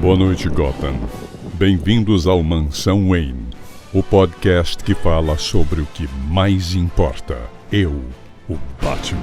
Boa noite, Gotham. Bem-vindos ao Mansão Wayne, o podcast que fala sobre o que mais importa. Eu, o Batman.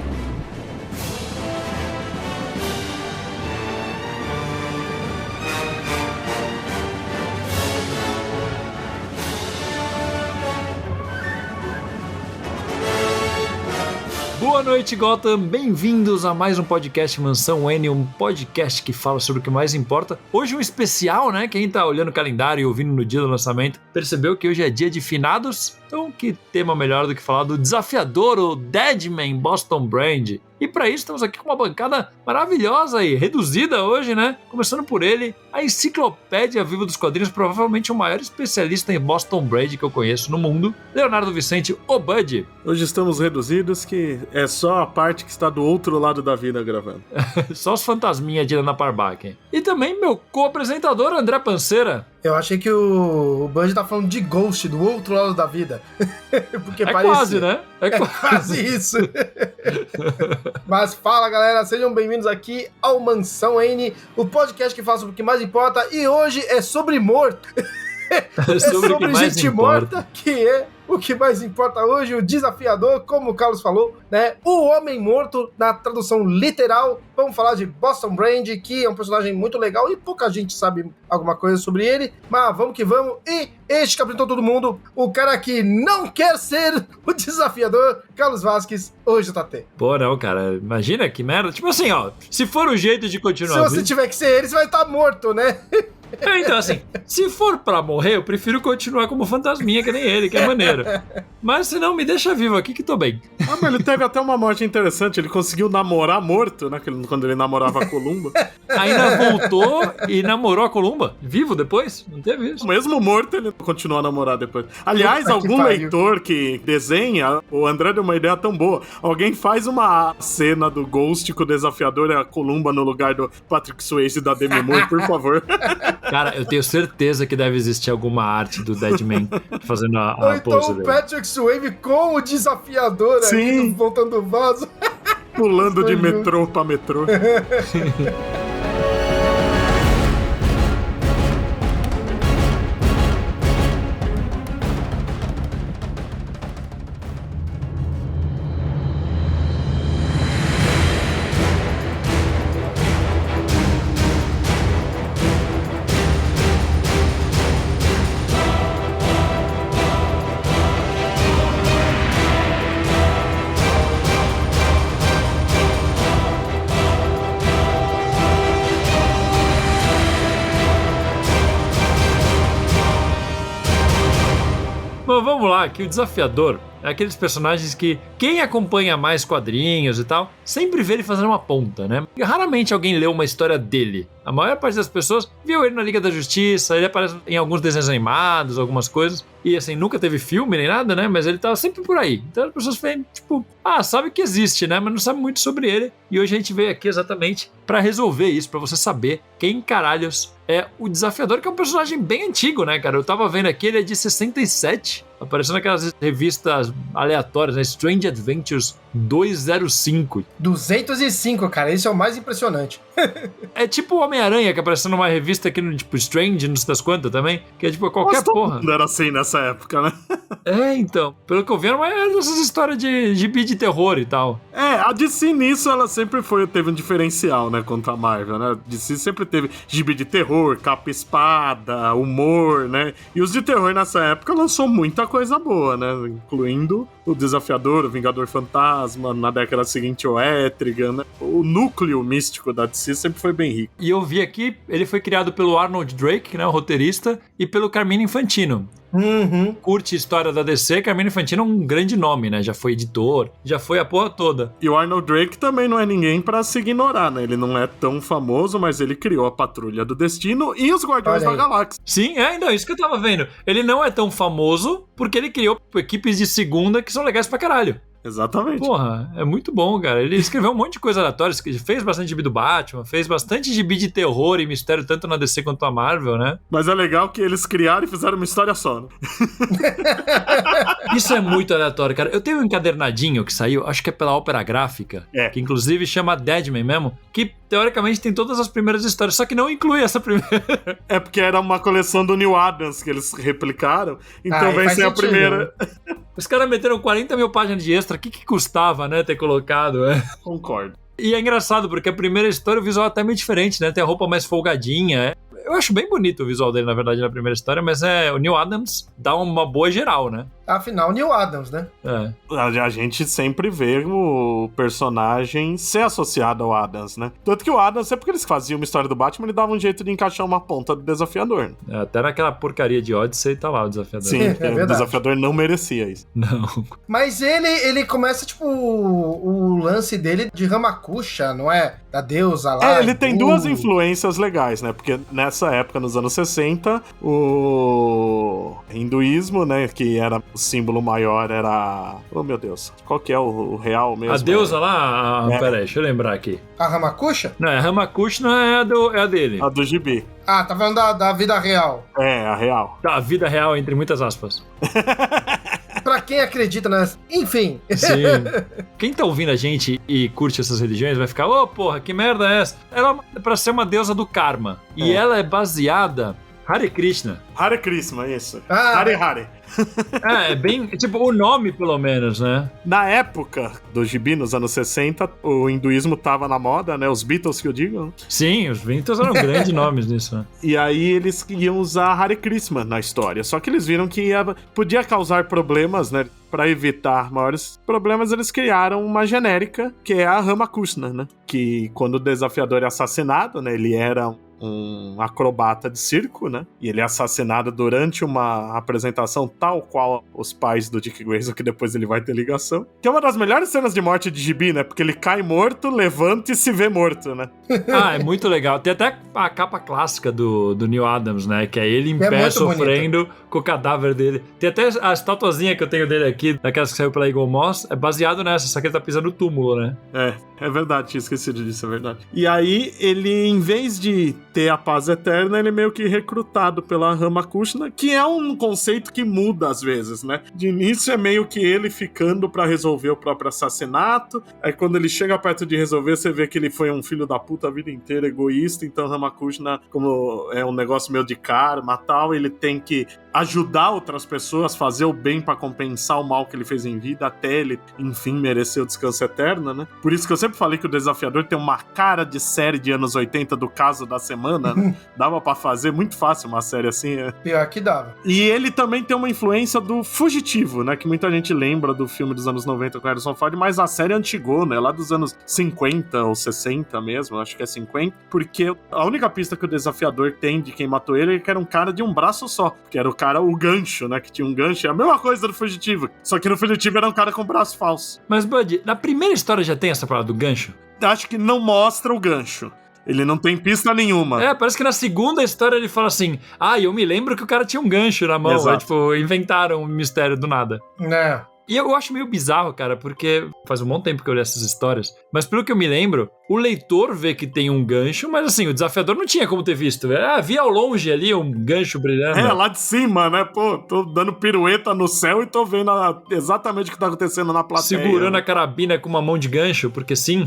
Boa noite, Gotham! Bem-vindos a mais um podcast Mansão Wayne, um podcast que fala sobre o que mais importa. Hoje um especial, né? Quem tá olhando o calendário e ouvindo no dia do lançamento percebeu que hoje é dia de finados. Então, que tema melhor do que falar do desafiador, o Deadman Boston Brand. E para isso estamos aqui com uma bancada maravilhosa e reduzida hoje, né? Começando por ele, a enciclopédia viva dos quadrinhos, provavelmente o maior especialista em Boston Brand que eu conheço no mundo, Leonardo Vicente, o Bud. Hoje estamos reduzidos, que é só a parte que está do outro lado da vida gravando. Só os fantasminhas de Ana Parbaque. E também meu co-apresentador, André Panceira. Eu achei que o Bud tá falando de Ghost, do outro lado da vida. Porque é parecia. Quase, né? É quase isso. Mas fala, galera, sejam bem-vindos aqui ao Mansão Wayne, o podcast que fala sobre o que mais importa. E hoje é sobre morto. É sobre gente morta, que é o que mais importa hoje, o desafiador, como o Carlos falou, né? O homem morto, na tradução literal. Vamos falar de Boston Brand, que é um personagem muito legal e pouca gente sabe alguma coisa sobre ele, mas vamos que vamos. E este que apresentou todo mundo, o cara que não quer ser o desafiador, Carlos Vasquez, hoje tá até. Pô, não, cara, imagina que merda. Tipo assim, ó, se for o jeito de continuar... Se você tiver que ser ele, você vai estar morto, né? Então, assim, se for pra morrer, eu prefiro continuar como fantasminha, que nem ele, que é maneiro. Mas se não, me deixa vivo aqui que tô bem. Ah, mas ele teve até uma morte interessante. Ele conseguiu namorar morto, né? Quando ele namorava a Columba. Ainda voltou e namorou a Columba? Vivo depois? Não teve isso. Mesmo morto, ele continuou a namorar depois. Aliás, algum leitor que desenha, o André deu uma ideia tão boa. Alguém faz uma cena do Ghost com o desafiador e a Columba no lugar do Patrick Swayze e da Demi Moore, por favor. Cara, eu tenho certeza que deve existir alguma arte do Deadman fazendo a Ou então pose o dele. Patrick Swayze com o desafiador aí, voltando o vaso. Pulando de metrô pra metrô. Bom, vamos lá, que o desafiador é aqueles personagens que quem acompanha mais quadrinhos e tal, sempre vê ele fazendo uma ponta, né? E raramente alguém leu uma história dele. A maior parte das pessoas viu ele na Liga da Justiça, ele aparece em alguns desenhos animados, algumas coisas, e assim, nunca teve filme nem nada, né? Mas ele tava sempre por aí. Então as pessoas veem, tipo, sabe que existe, né? Mas não sabe muito sobre ele. E hoje a gente veio aqui exatamente pra resolver isso, pra você saber quem caralhos é o desafiador, que é um personagem bem antigo, né, cara? Eu tava vendo aqui, ele é de 67, aparecendo naquelas revistas aleatórias, né? Strange Adventures 205. 205, cara, esse é o mais impressionante. É tipo o Homem-Aranha, que apareceu numa revista aqui no tipo Strange, não sei das quantas também, que é tipo qualquer porra. Não era assim nessa época, né? É, então, pelo que eu vi, era dessas histórias de gibi de terror e tal. É, a DC nisso, ela sempre teve um diferencial, né, contra a Marvel, né? A DC sempre teve gibi de terror, capa-espada, humor, né? E os de terror nessa época lançou muita coisa boa, né? Incluindo o Desafiador, o Vingador Fantasma, na década seguinte o Etrigan, né? O núcleo místico da DC sempre foi bem rico. E eu vi aqui, ele foi criado pelo Arnold Drake, né, o roteirista, e pelo Carmine Infantino. Curte a história da DC, Carmine Infantino é um grande nome, né? Já foi editor, já foi a porra toda. E o Arnold Drake também não é ninguém pra se ignorar, né? Ele não é tão famoso, mas ele criou a Patrulha do Destino e os Guardiões da Galáxia. Sim, então, isso que eu tava vendo. Ele não é tão famoso porque ele criou equipes de segunda que são legais pra caralho. Exatamente. Porra, é muito bom, cara. Ele escreveu um monte de coisa aleatória, fez bastante gibi do Batman, fez bastante gibi de terror e mistério, tanto na DC quanto na Marvel, né? Mas é legal que eles criaram e fizeram uma história só, né? Isso é muito aleatório, cara. Eu tenho um encadernadinho que saiu, acho que é pela Ópera Gráfica, que inclusive chama Deadman mesmo, que teoricamente tem todas as primeiras histórias, só que não inclui essa primeira. É porque era uma coleção do Neil Adams que eles replicaram, então vem ser a primeira. Os caras meteram 40 mil páginas de extra, o que custava, né, ter colocado, Concordo. E é engraçado, porque a primeira história, o visual é até meio diferente, né? Tem a roupa mais folgadinha. Eu acho bem bonito o visual dele, na verdade, na primeira história, mas o Neil Adams dá uma boa geral, né? Afinal, Neil Adams, né? A gente sempre vê o personagem ser associado ao Adams, né? Tanto que o Adams, sempre que eles faziam uma história do Batman, ele dava um jeito de encaixar uma ponta do Desafiador. Até naquela porcaria de Odyssey tá lá o Desafiador. Sim, o Desafiador não merecia isso. Não. Mas ele começa, tipo, o lance dele de Ramakusha, não é? Da deusa lá. Ele tem duas influências legais, né? Porque nessa época, nos anos 60, o hinduísmo, né, que era o símbolo maior, era... Oh, meu Deus. Qual que é o real mesmo? A deusa lá... Peraí, deixa eu lembrar aqui. A Ramakusha? Não, a Ramakusha não é a dele. A do gibi. Ah, tá falando da vida real. É, a real. Da vida real, entre muitas aspas. Pra quem acredita nessa... Enfim. Sim. Quem tá ouvindo a gente e curte essas religiões vai ficar, porra, que merda é essa? Ela é pra ser uma deusa do karma. E ela é baseada... Hare Krishna. Hare Krishna, isso. Hare. É bem... Tipo, o nome, pelo menos, né? Na época do gibi, nos anos 60, o hinduísmo tava na moda, né? Os Beatles, que eu digo. Sim, os Beatles eram grandes nomes nisso, né? E aí eles iam usar Hare Krishna na história. Só que eles viram que podia causar problemas, né? Pra evitar maiores problemas, eles criaram uma genérica, que é a Ramakrishna, né? Que quando o desafiador é assassinado, né? Ele era um acrobata de circo, né? E ele é assassinado durante uma apresentação tal qual os pais do Dick Grayson, que depois ele vai ter ligação. Que é uma das melhores cenas de morte de gibi, né? Porque ele cai morto, levanta e se vê morto, né? É muito legal. Tem até a capa clássica do Neil Adams, né? Que é ele em pé sofrendo com o cadáver dele. Tem até a estatuazinha que eu tenho dele aqui, daquelas que saiu pela Eagle Moss, é baseado nessa, só que ele tá pisando no túmulo, né? É verdade, tinha esquecido disso, é verdade. E aí, ele, em vez de ter a paz eterna, ele é meio que recrutado pela Ramakrishna, que é um conceito que muda às vezes, né? De início é meio que ele ficando pra resolver o próprio assassinato, aí quando ele chega perto de resolver, você vê que ele foi um filho da puta a vida inteira, egoísta, então Ramakrishna, como é um negócio meio de karma e tal, ele tem que ajudar outras pessoas, fazer o bem pra compensar o mal que ele fez em vida, até ele, enfim, merecer o descanso eterno, né? Por isso que eu sempre falei que o Desafiador tem uma cara de série de anos 80 do Caso da Semana, né? Dava pra fazer muito fácil uma série assim. Pior que dava. E ele também tem uma influência do Fugitivo, né? Que muita gente lembra do filme dos anos 90 com Harrison Ford, mas a série é antigona, é lá dos anos 50 ou 60 mesmo, acho que é 50, porque a única pista que o Desafiador tem de quem matou ele é que era um cara de um braço só, que era o gancho, né? Que tinha um gancho, é a mesma coisa do Fugitivo, só que no Fugitivo era um cara com braço falso. Mas, Bud, na primeira história já tem essa parada do gancho? Acho que não mostra o gancho. Ele não tem pista nenhuma. Parece que na segunda história ele fala assim, eu me lembro que o cara tinha um gancho na mão. Exato. Inventaram um mistério do nada. E eu acho meio bizarro, cara, porque faz um bom tempo que eu li essas histórias, mas pelo que eu me lembro, o leitor vê que tem um gancho, mas assim, o desafiador não tinha como ter visto. Vi ao longe ali um gancho brilhando. Lá de cima, né? Pô, tô dando pirueta no céu e tô vendo exatamente o que tá acontecendo na plateia. Segurando a carabina com uma mão de gancho, porque sim.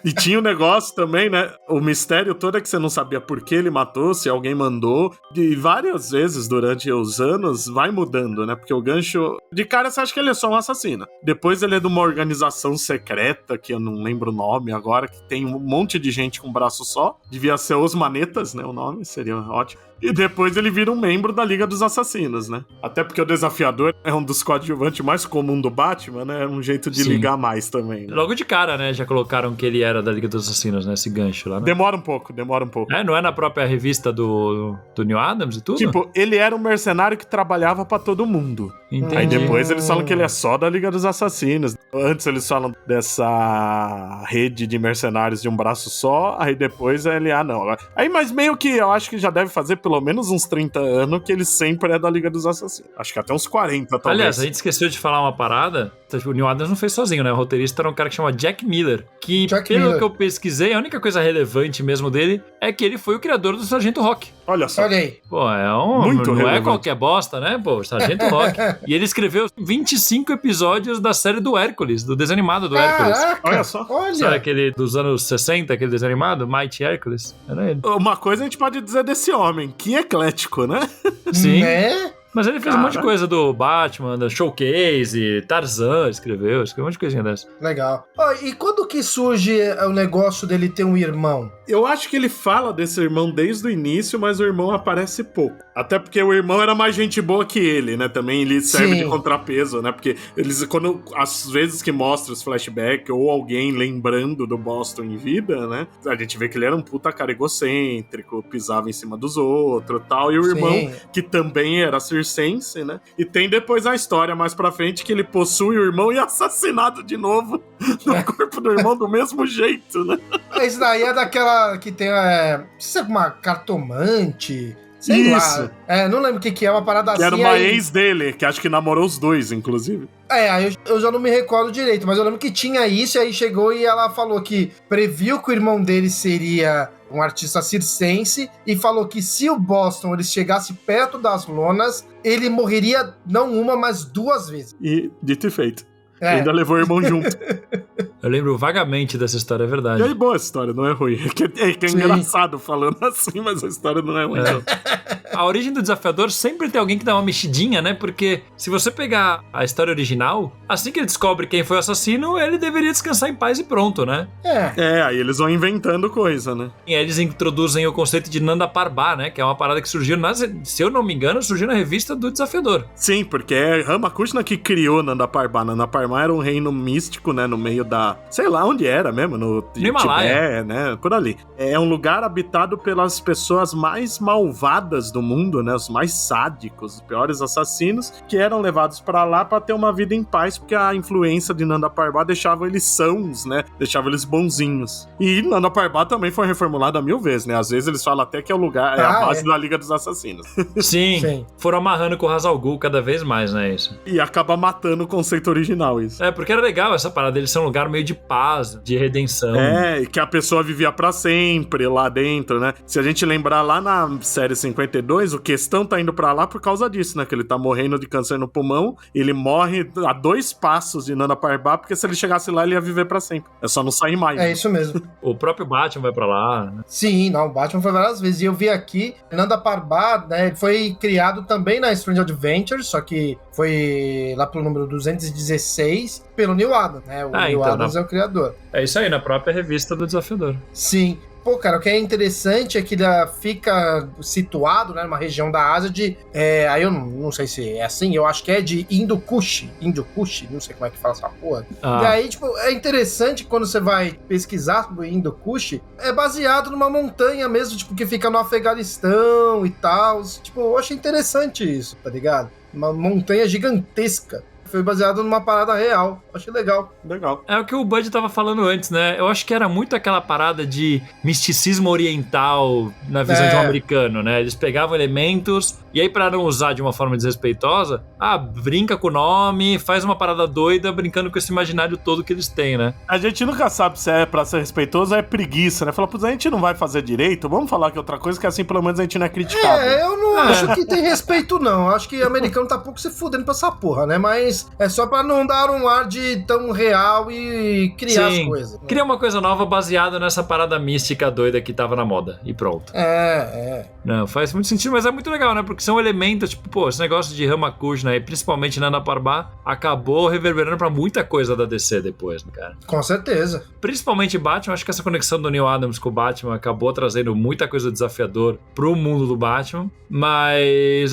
E tinha um negócio também, né? O mistério todo é que você não sabia por que ele matou, se alguém mandou. E várias vezes durante os anos vai mudando, né? Porque o gancho... De cara você acha que ele é só um assassino. Depois ele é de uma organização secreta, que eu não lembro o nome agora, que tem um monte de gente com um braço só. Devia ser Os Manetas, né? O nome seria ótimo. E depois ele vira um membro da Liga dos Assassinos, né? Até porque o Desafiador é um dos coadjuvantes mais comum do Batman, né? É um jeito de ligar mais também. Né? Logo de cara, né? Já colocaram que ele era da Liga dos Assassinos, né? Esse gancho lá, né? Demora um pouco. Não é na própria revista do Neil Adams e tudo? Tipo, ele era um mercenário que trabalhava pra todo mundo. Entendi. Aí depois eles falam que ele é só da Liga dos Assassinos. Antes eles falam dessa rede de mercenários de um braço só, aí depois a LA não. Aí, mas meio que eu acho que já deve fazer pelo menos uns 30 anos que ele sempre é da Liga dos Assassinos. Acho que até uns 40, talvez. Aliás, a gente esqueceu de falar uma parada. O Neil Adams não fez sozinho, né? O roteirista era um cara que chama Jack Miller. Que, pelo que eu pesquisei, a única coisa relevante mesmo dele é que ele foi o criador do Sargento Rock. Olha só. Olha aí. Pô, Muito não relevante. é qualquer bosta, né? Pô, Sargento Rock. E ele escreveu 25 episódios da série do Hércules, do desenho animado do Hércules. Caraca, Olha só. Sabe aquele dos anos 60, aquele desenho animado? Mighty Hércules? Era ele. Uma coisa a gente pode dizer desse homem, que eclético, né? Sim. Né? Mas ele fez um monte de coisa do Batman, da Showcase, Tarzan, escreveu um monte de coisinha dessa. Legal. Ó, e quando que surge o negócio dele ter um irmão? Eu acho que ele fala desse irmão desde o início, mas o irmão aparece pouco. Até porque o irmão era mais gente boa que ele, né? Também ele serve de contrapeso, né? Porque eles, quando às vezes que mostra os flashbacks ou alguém lembrando do Boston em vida, né? A gente vê que ele era um puta cara egocêntrico, pisava em cima dos outros e tal. E o irmão, que também era circense, né? E tem depois a história mais pra frente que ele possui o irmão e é assassinado de novo no corpo do irmão do mesmo jeito, né? Isso daí é daquela que tem, não sei se é uma cartomante, sei Isso. lá. Não lembro o que é, uma parada Que assim. era uma aí... ex dele, que acho que namorou os dois, inclusive. Aí eu já não me recordo direito, mas eu lembro que tinha isso, e aí chegou e ela falou que previu que o irmão dele seria um artista circense, e falou que se o Boston ele chegasse perto das lonas, ele morreria não uma, mas 2 vezes. E dito e feito. Ainda levou o irmão junto. Eu lembro vagamente dessa história, é verdade. E aí, boa a história, não é ruim. É que é engraçado falando assim, mas a história não é ruim. A origem do Desafiador sempre tem alguém que dá uma mexidinha, né? Porque se você pegar a história original, assim que ele descobre quem foi o assassino, ele deveria descansar em paz e pronto, né? Aí eles vão inventando coisa, né? E aí eles introduzem o conceito de Nanda Parbat, né? Que é uma parada que surgiu, se eu não me engano, surgiu na revista do Desafiador. Sim, porque é Ramakrishna que criou Nanda Parbat. Nanda Parbat era um reino místico, né? No meio da... Sei lá onde era mesmo, no Himalaia, né? Por ali. É um lugar habitado pelas pessoas mais malvadas do mundo, né? Os mais sádicos, os piores assassinos, que eram levados pra lá pra ter uma vida em paz, porque a influência de Nanda Parbat deixava eles sãos, né? Deixava eles bonzinhos. E Nanda Parbat também foi reformulada 1000 vezes, né? Às vezes eles falam até que é o lugar, é a base da Liga dos Assassinos. Sim. Foram amarrando com o Ra's al Ghul cada vez mais, né? Isso. E acaba matando o conceito original, isso. Porque era legal essa parada, eles são um lugar meio de paz, de redenção. E que a pessoa vivia pra sempre lá dentro, né? Se a gente lembrar lá na série 52, o Questão tá indo pra lá por causa disso, né? Que ele tá morrendo de câncer no pulmão, ele morre a 2 passos de Nanda Parbat, porque se ele chegasse lá, ele ia viver pra sempre. É só não sair mais. É isso mesmo. O próprio Batman vai pra lá, né? Sim, não, o Batman foi várias vezes. E eu vi aqui, Nanda Parbat, né, foi criado também na Strange Adventures, só que foi lá pelo número 216, pelo Neil Adams, né? O Neil Adams é o criador. É isso aí, na própria revista do Desafiador. Sim. Pô, cara, o que é interessante é que ele fica situado, né, numa região da Ásia de... aí eu não sei se é assim, eu acho que é de Hindu-Kush, não sei como é que fala essa porra. E aí, tipo, é interessante quando você vai pesquisar sobre o Hindu-Kush, é baseado numa montanha mesmo, tipo, que fica no Afeganistão e tal. Tipo, eu achei interessante isso, tá ligado? Uma montanha gigantesca. Foi baseado numa parada real. Achei legal. Legal. É o que o Bud tava falando antes, né? Eu acho que era muito aquela parada de misticismo oriental na visão de um americano, né? Eles pegavam elementos e aí, pra não usar de uma forma desrespeitosa, brinca com o nome, faz uma parada doida brincando com esse imaginário todo que eles têm, né? A gente nunca sabe se é pra ser respeitoso ou é preguiça, né? Fala, a gente não vai fazer direito, vamos falar que outra coisa, que assim pelo menos a gente não é criticado. Eu não acho que tem respeito, não. Acho que o americano tá pouco se fudendo pra essa porra, né? Mas é só pra não dar um ar de tão real e criar as coisas. Né? Criar uma coisa nova baseada nessa parada mística doida que tava na moda. E pronto. Não, faz muito sentido, mas é muito legal, né? Porque são elementos, tipo, esse negócio de Ramakrishna, né? E principalmente Nanda Parbat, acabou reverberando pra muita coisa da DC depois, né, cara? Com certeza. Principalmente Batman, acho que essa conexão do Neil Adams com o Batman acabou trazendo muita coisa desafiador pro mundo do Batman, mas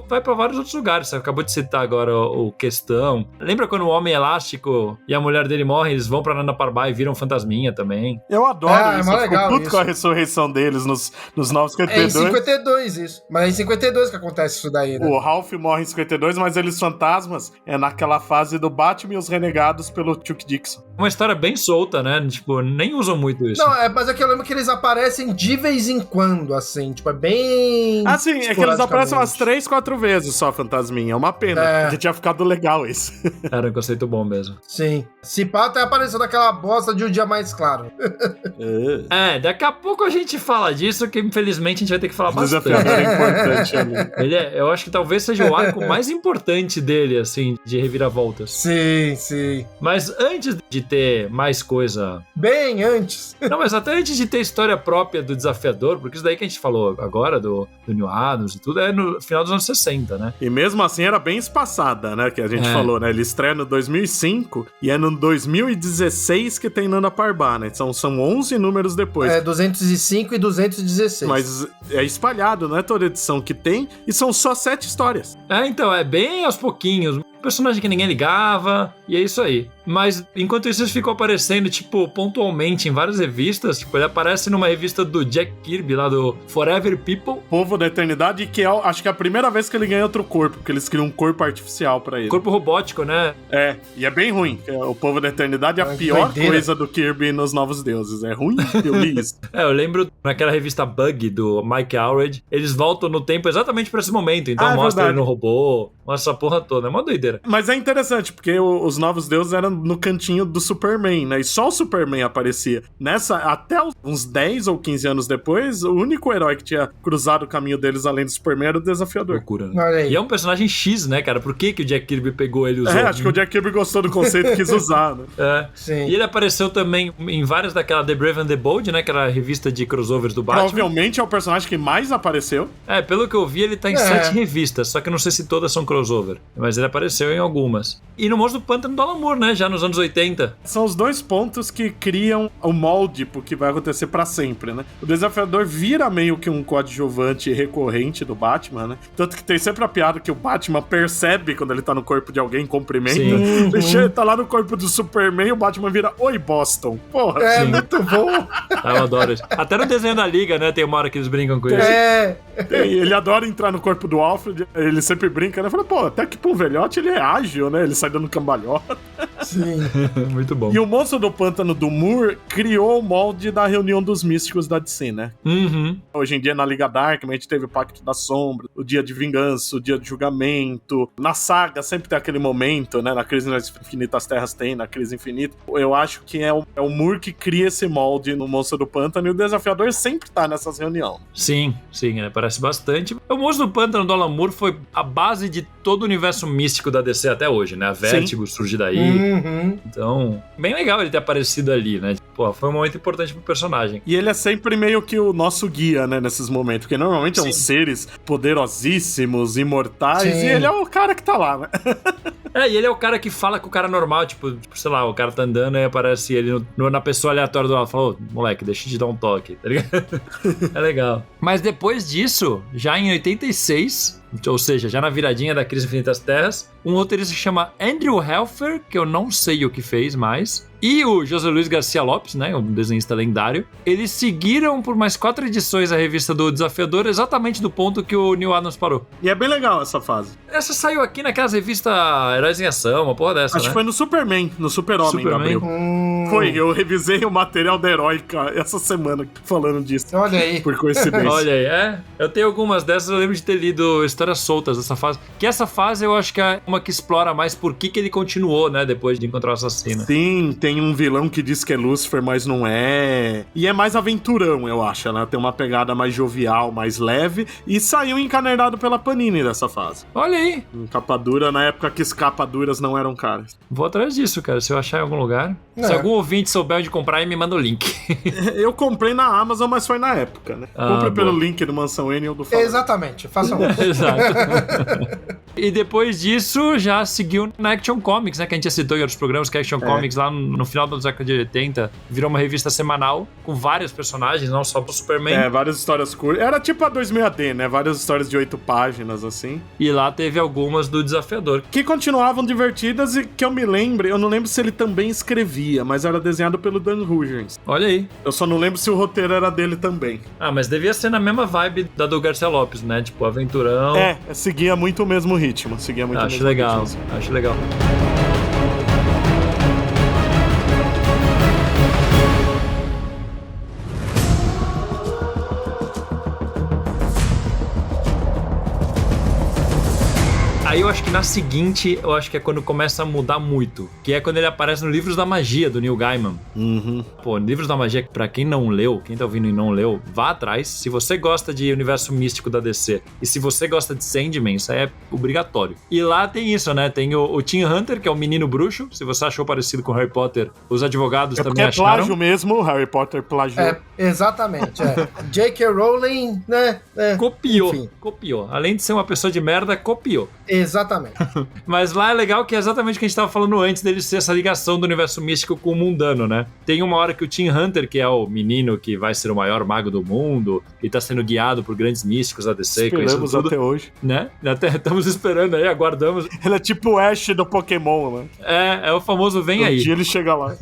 vai pra vários outros lugares. Você acabou de citar agora o Questão Faustão. Lembra quando o Homem Elástico e a mulher dele morrem, eles vão pra Nana Parbat e viram fantasminha também? Eu adoro isso, eu fico legal puto isso. com a ressurreição deles nos Novos 52. É em 52 isso. Mas é em 52 que acontece isso daí, né? O Ralph morre em 52, mas eles fantasmas é naquela fase do Batman e os Renegados pelo Chuck Dixon. Uma história bem solta, né? Tipo, nem usam muito isso. Não, mas é que eu lembro que eles aparecem de vez em quando, assim. Tipo, é bem... Ah, sim, é que eles aparecem umas 3, 4 vezes só, fantasminha. É uma pena, porque tinha ficado legal isso. Era um conceito bom mesmo. Sim. Se pá, até apareceu naquela bosta de Um Dia Mais Claro. Daqui a pouco a gente fala disso, que infelizmente a gente vai ter que falar O bastante. desafiador é importante ali. Eu acho que talvez seja o arco mais importante dele, assim, de reviravoltas. Sim, sim. Mas antes de ter mais coisa... Bem antes. Não, mas até antes de ter história própria do Desafiador, porque isso daí que a gente falou agora, do New Adams e tudo, é no final dos anos 60, né? E mesmo assim era bem espaçada, né? Que a gente falou, né? Ele estreia no 2005 e é no 2016 que tem Nana Parbat, né? São 11 números depois. 205 e 216. Mas é espalhado, não é toda edição que tem, e são só 7 histórias. Então, é bem aos pouquinhos. Personagem que ninguém ligava, e é isso aí. Mas, enquanto isso, ele ficou aparecendo, tipo, pontualmente em várias revistas. Tipo, ele aparece numa revista do Jack Kirby, lá do Forever People. Povo da Eternidade, que acho que é a primeira vez que ele ganha outro corpo, porque eles criam um corpo artificial pra ele. Corpo robótico, né? E é bem ruim. O Povo da Eternidade é a pior coisa do Kirby nos Novos Deuses. É ruim, eu li isso. Eu lembro naquela revista Bug, do Mike Allred, eles voltam no tempo exatamente pra esse momento. Então mostra ele no robô, mostra essa porra toda. É uma doideira. Mas é interessante, porque os Novos Deuses eram no cantinho do Superman, né? E só o Superman aparecia. Até uns 10 ou 15 anos depois, o único herói que tinha cruzado o caminho deles além do Superman era o Desafiador. Loucura, né? E é um personagem X, né, cara? Por que o Jack Kirby pegou ele e usou? Acho que o Jack Kirby gostou do conceito e quis usar, né? Sim. E ele apareceu também em várias daquela The Brave and the Bold, né? Aquela revista de crossovers do Batman. Provavelmente é o personagem que mais apareceu. Pelo que eu vi, ele tá em 7 revistas, só que eu não sei se todas são crossover. Mas ele apareceu em algumas. E no Monstro do Pântano do Alan Moore, né? Já nos anos 80. São os 2 pontos que criam o molde pro que vai acontecer pra sempre, né? O Desafiador vira meio que um coadjuvante recorrente do Batman, né? Tanto que tem sempre a piada que o Batman percebe quando ele tá no corpo de alguém, cumprimenta. Ele tá lá no corpo do Superman e o Batman vira: "Oi, Boston". Porra. Muito bom. Eu adoro isso. Até no desenho da Liga, né? Tem uma hora que eles brincam com isso. Ele adora entrar no corpo do Alfred, ele sempre brinca, né? Fala, pô, até que pra um velhote ele é ágil, né? Ele sai dando cambalhota. Sim. Muito bom. E o Monstro do Pântano do Moore criou o molde da Reunião dos Místicos da DC, né? Hoje em dia, na Liga Darkman, a gente teve o Pacto da Sombra, o Dia de Vingança, o Dia de Julgamento. Na saga, sempre tem aquele momento, né? Na Crise nas Infinitas Terras tem, na Crise Infinita. Eu acho que é o Moore que cria esse molde no Monstro do Pântano, e o Desafiador sempre tá nessas reuniões. Sim, parece bastante. O Monstro do Pântano do Alan Moore foi a base de todo o universo místico da DC até hoje, né? A Vertigo surge daí. Então, bem legal ele ter aparecido ali, né? Pô, foi um momento importante pro personagem. E ele é sempre meio que o nosso guia, né? Nesses momentos, porque normalmente são seres poderosíssimos, imortais, e ele é o cara que tá lá, né? E ele é o cara que fala com o cara normal, tipo, sei lá, o cara tá andando e aparece ele na pessoa aleatória do lado, fala, moleque, deixa eu te dar um toque, tá ligado? É legal. Mas depois disso, já em 86, ou seja, já na viradinha da Crise Infinitas Terras, um roteirista que chama Andrew Helfer, que eu não sei o que fez mais, e o José Luiz Garcia Lopes, né, um desenhista lendário, eles seguiram por mais 4 edições a revista do Desafiador, exatamente do ponto que o Neil Adams parou. E é bem legal essa fase. Essa saiu aqui naquelas revistas Heróis em Ação, uma porra dessa, Acho que foi no Superman, no Super-Homem da Abril. Foi, eu revisei o material da Heróica essa semana falando disso. Olha aí. Por coincidência. Olha aí, eu tenho algumas dessas, eu lembro de ter lido histórias soltas dessa fase. Que essa fase eu acho que é uma que explora mais por que ele continuou, né, depois de encontrar o assassino. Sim, tem um vilão que diz que é Lúcifer, mas não é. E é mais aventurão, eu acho, né? Tem uma pegada mais jovial, mais leve. E saiu encadernado pela Panini dessa fase. Olha aí. Em capa dura, na época que as capas duras não eram caras. Vou atrás disso, cara, se eu achar em algum lugar. Se algum ouvinte souber onde comprar, me manda o link. Eu comprei na Amazon, mas foi na época, né? Compre pelo link do Mansão N ou do Fala. Exatamente, façam isso. Exato. E depois disso, já seguiu na Action Comics, né? Que a gente já citou em outros programas, que a Action Comics lá no no final da década de 80, virou uma revista semanal com vários personagens, não só pro Superman. Várias histórias curtas. Era tipo a 2000 AD, né? Várias histórias de 8 páginas, assim. E lá teve algumas do Desafiador. Que continuavam divertidas e que eu me lembro, eu não lembro se ele também escrevia, mas era desenhado pelo Dan Hughes. Olha aí. Eu só não lembro se o roteiro era dele também. Ah, mas devia ser na mesma vibe da do Garcia Lopes, né? Tipo, aventurão. Seguia muito o mesmo ritmo. Seguia muito Acho o mesmo legal, ritmo. acho legal. Aí eu acho que na seguinte, eu acho que é quando começa a mudar muito. Que é quando ele aparece no Livros da Magia, do Neil Gaiman. Uhum. Pô, Livros da Magia, pra quem não leu, quem tá ouvindo e não leu, vá atrás. Se você gosta de universo místico da DC e se você gosta de Sandman, isso aí é obrigatório. E lá tem isso, né? Tem o Tim Hunter, que é o menino bruxo. Se você achou parecido com Harry Potter, os advogados também acharam. É plágio mesmo, Harry Potter plagiou. Exatamente. J.K. Rowling, né? Copiou. Além de ser uma pessoa de merda, copiou. Exatamente. Mas lá é legal que é exatamente o que a gente tava falando antes dele ser essa ligação do universo místico com o mundano, né? Tem uma hora que o Tim Hunter, que é o menino que vai ser o maior mago do mundo e tá sendo guiado por grandes místicos da DC. Esperamos até hoje. Né? Até estamos esperando aí, aguardamos. Ele é tipo o Ash do Pokémon, né? É o famoso vem aí. Um dia ele chega lá.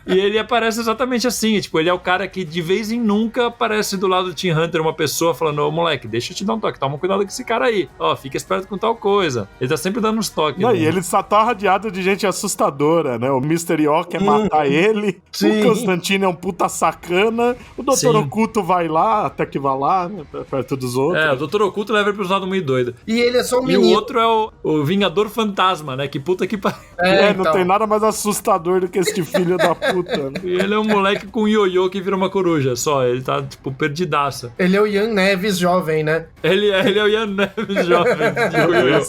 E ele aparece exatamente assim, tipo, ele é o cara que de vez em nunca aparece do lado do Tim Hunter uma pessoa falando, ô moleque, deixa eu te dar um toque, toma cuidado com esse cara aí, ó, fica esperto com tal coisa. Ele tá sempre dando uns toques. Não, e ele só tá rodeado de gente assustadora, né? O Mr. Yo quer matar ele, Sim. O Constantino é um puta sacana, o Dr. Oculto vai lá, até que vai lá, né, perto dos outros. O Dr. Oculto leva ele pros lados muito doido. E ele é só um E menino. o outro é o Vingador Fantasma, né? Que puta que pariu. Não então. tem nada mais assustador do que esse filho da puta, né? E ele é um moleque com um ioiô que vira uma coruja só. Ele tá, tipo, perdidaça. Ele é o Ian Neves jovem, né? Ele é o Ian Neves jovem de ioiô.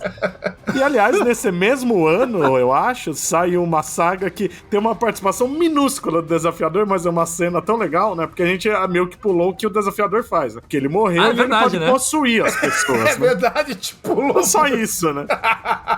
E aliás, nesse mesmo ano, eu acho, sai uma saga que tem uma participação minúscula do Desafiador, mas é uma cena tão legal, né? Porque a gente meio que pulou o que o Desafiador faz, né? Porque ele morreu e verdade, ele pode né? possuir as pessoas, É né? verdade, tipo, Não só isso, né?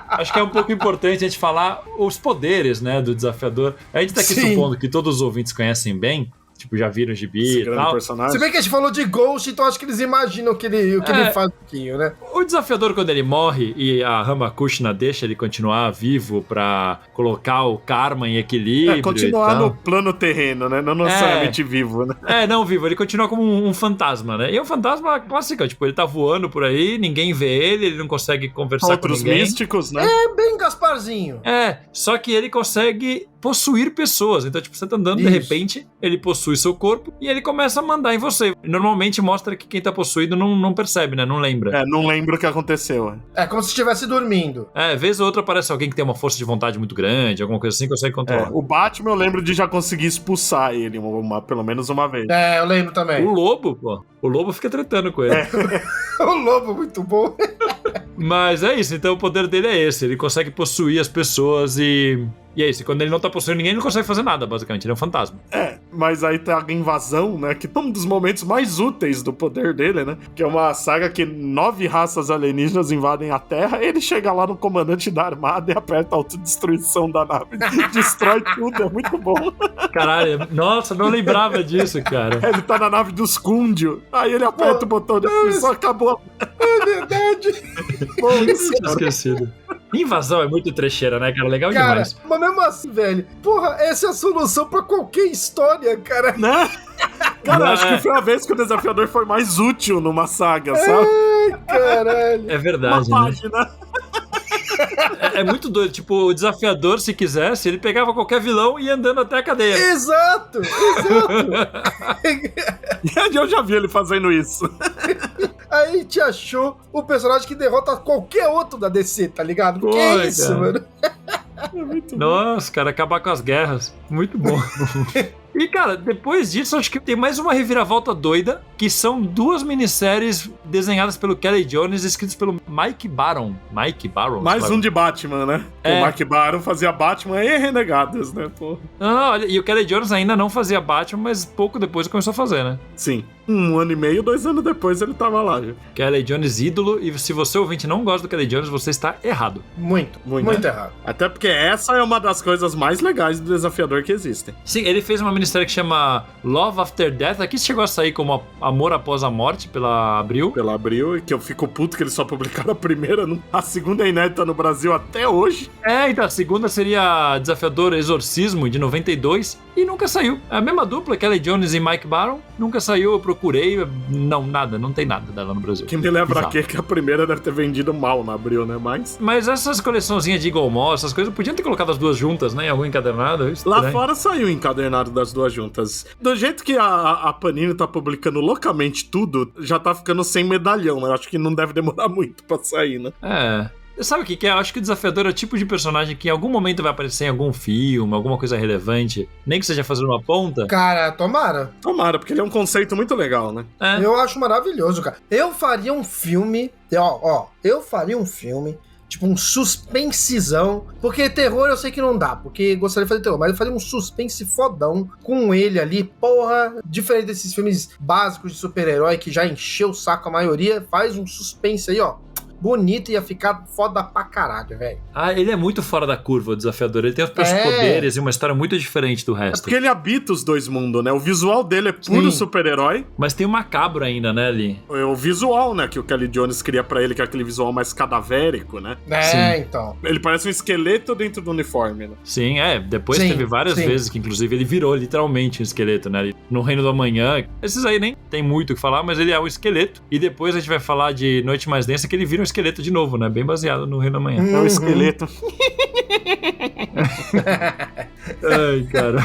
Acho que é um pouco importante a gente falar os poderes, né, do Desafiador. A gente tá aqui Sim. supondo que todos os ouvintes conhecem bem, tipo, já viram o gibi Esse e grande tal. personagem. Se bem que a gente falou de Ghost, então acho que eles imaginam o que ele faz um pouquinho, né? O Desafiador, quando ele morre e a Ramakrishna deixa ele continuar vivo pra colocar o karma em equilíbrio continuar e tal. no plano terreno, né? Não necessariamente vivo, né? Não vivo, ele continua como um fantasma, né? E é um fantasma clássico, tipo, ele tá voando por aí, ninguém vê ele não consegue conversar Outros com ninguém. místicos, né? É bem Gasparzinho. Só que ele consegue possuir pessoas. Então, tipo, você tá andando, de Isso. repente, ele possui seu corpo e ele começa a mandar em você. Normalmente mostra que quem tá possuído não percebe, né? Não lembra. Não lembro o que aconteceu. É como se estivesse dormindo. Vez ou outra aparece alguém que tem uma força de vontade muito grande, alguma coisa assim, consegue controlar. O Batman eu lembro de já conseguir expulsar ele pelo menos uma vez. Eu lembro também. O Lobo, pô. O Lobo fica tretando com ele. O Lobo, muito bom. Mas é isso, então o poder dele é esse. Ele consegue possuir as pessoas e é isso. E quando ele não tá possuindo ninguém, ele não consegue fazer nada, basicamente. Ele é um fantasma. Mas aí tem a invasão, né? Que é um dos momentos mais úteis do poder dele, né? Que é uma saga que 9 raças alienígenas invadem a Terra. Ele chega lá no comandante da armada e aperta a autodestruição da nave. Destrói tudo, é muito bom. Caralho, nossa, não lembrava disso, cara. Ele tá na nave dos Cúndio. Aí ele aperta o botão de destruição, acabou. É verdade. Tinha esquecido. Invasão é muito trecheira, né, cara? Legal Cara, demais. mas mesmo assim, velho, porra, essa é a solução pra qualquer história, cara. Né? Cara, Não, acho que foi a vez que o Desafiador foi mais útil numa saga, sabe? Ai, caralho. É Uma verdade, né? página. É muito doido. Tipo, o Desafiador, se quisesse, ele pegava qualquer vilão e ia andando até a cadeia. Exato. E eu já vi ele fazendo isso. Aí a gente achou o personagem que derrota qualquer outro da DC, tá ligado? Que é Foi, isso, cara. mano? É muito bom. Nossa, cara, acabar com as guerras. Muito bom. E, cara, depois disso, acho que tem mais uma reviravolta doida, que são 2 minisséries desenhadas pelo Kelly Jones e escritas pelo Mike Baron. Mais um de Batman, né? O Mike Baron fazia Batman e Renegados, né? Pô. Ah, olha, e o Kelly Jones ainda não fazia Batman, mas pouco depois começou a fazer, né? Sim. 1 ano e meio, 2 anos depois ele tava lá, já. Kelly Jones ídolo, e se você ouvinte não gosta do Kelly Jones, você está errado. Muito errado. Até porque essa é uma das coisas mais legais do Desafiador que existem. Sim, ele fez uma minissérie que chama Love After Death, aqui chegou a sair como Amor Após a Morte, pela Abril. Pela Abril, e que eu fico puto que eles só publicaram a primeira, a segunda é inédita no Brasil até hoje. Então a segunda seria Desafiador Exorcismo, de 92, e nunca saiu. É a mesma dupla, Kelly Jones e Mike Baron, nunca saiu, eu procurei, não tem nada dela no Brasil. Que me lembra aqui que a primeira deve ter vendido mal na Abril, né? Mas essas coleçãozinhas de Eagle Moss, essas coisas, podiam ter colocado as duas juntas, né? Em algum encadernado. Lá fora saiu o encadernado das duas juntas. Do jeito que a Panini tá publicando loucamente tudo, já tá ficando sem medalhão, né? Eu acho que não deve demorar muito pra sair, né? Sabe o que é? Eu acho que o Desafiador é o tipo de personagem que em algum momento vai aparecer em algum filme, alguma coisa relevante, nem que seja fazendo uma ponta. Cara, tomara. Tomara, porque ele é um conceito muito legal, né? Eu acho maravilhoso, cara. Eu faria um filme, tipo um suspensezão, porque terror eu sei que não dá, porque gostaria de fazer terror, mas eu faria um suspense fodão com ele ali, porra, diferente desses filmes básicos de super-herói que já encheu o saco a maioria, faz um suspense aí, ó, bonito, ia ficar foda pra caralho, velho. Ele é muito fora da curva, o Desafiador. Ele tem os poderes e uma história muito diferente do resto. É porque ele habita os dois mundos, né? O visual dele é puro super-herói. Mas tem o macabro ainda, né, ali? É o visual, né? Que o Kelly Jones cria pra ele, que é aquele visual mais cadavérico, né? Então. Ele parece um esqueleto dentro do uniforme, né? Sim, Depois teve várias vezes que, inclusive, ele virou literalmente um esqueleto, né? No Reino do Amanhã. Esses aí nem tem muito o que falar, mas ele é um esqueleto. E depois a gente vai falar de Noite Mais Densa, que ele vira um esqueleto de novo, né? Bem baseado no Reino da Manhã. É um esqueleto. Ai, cara.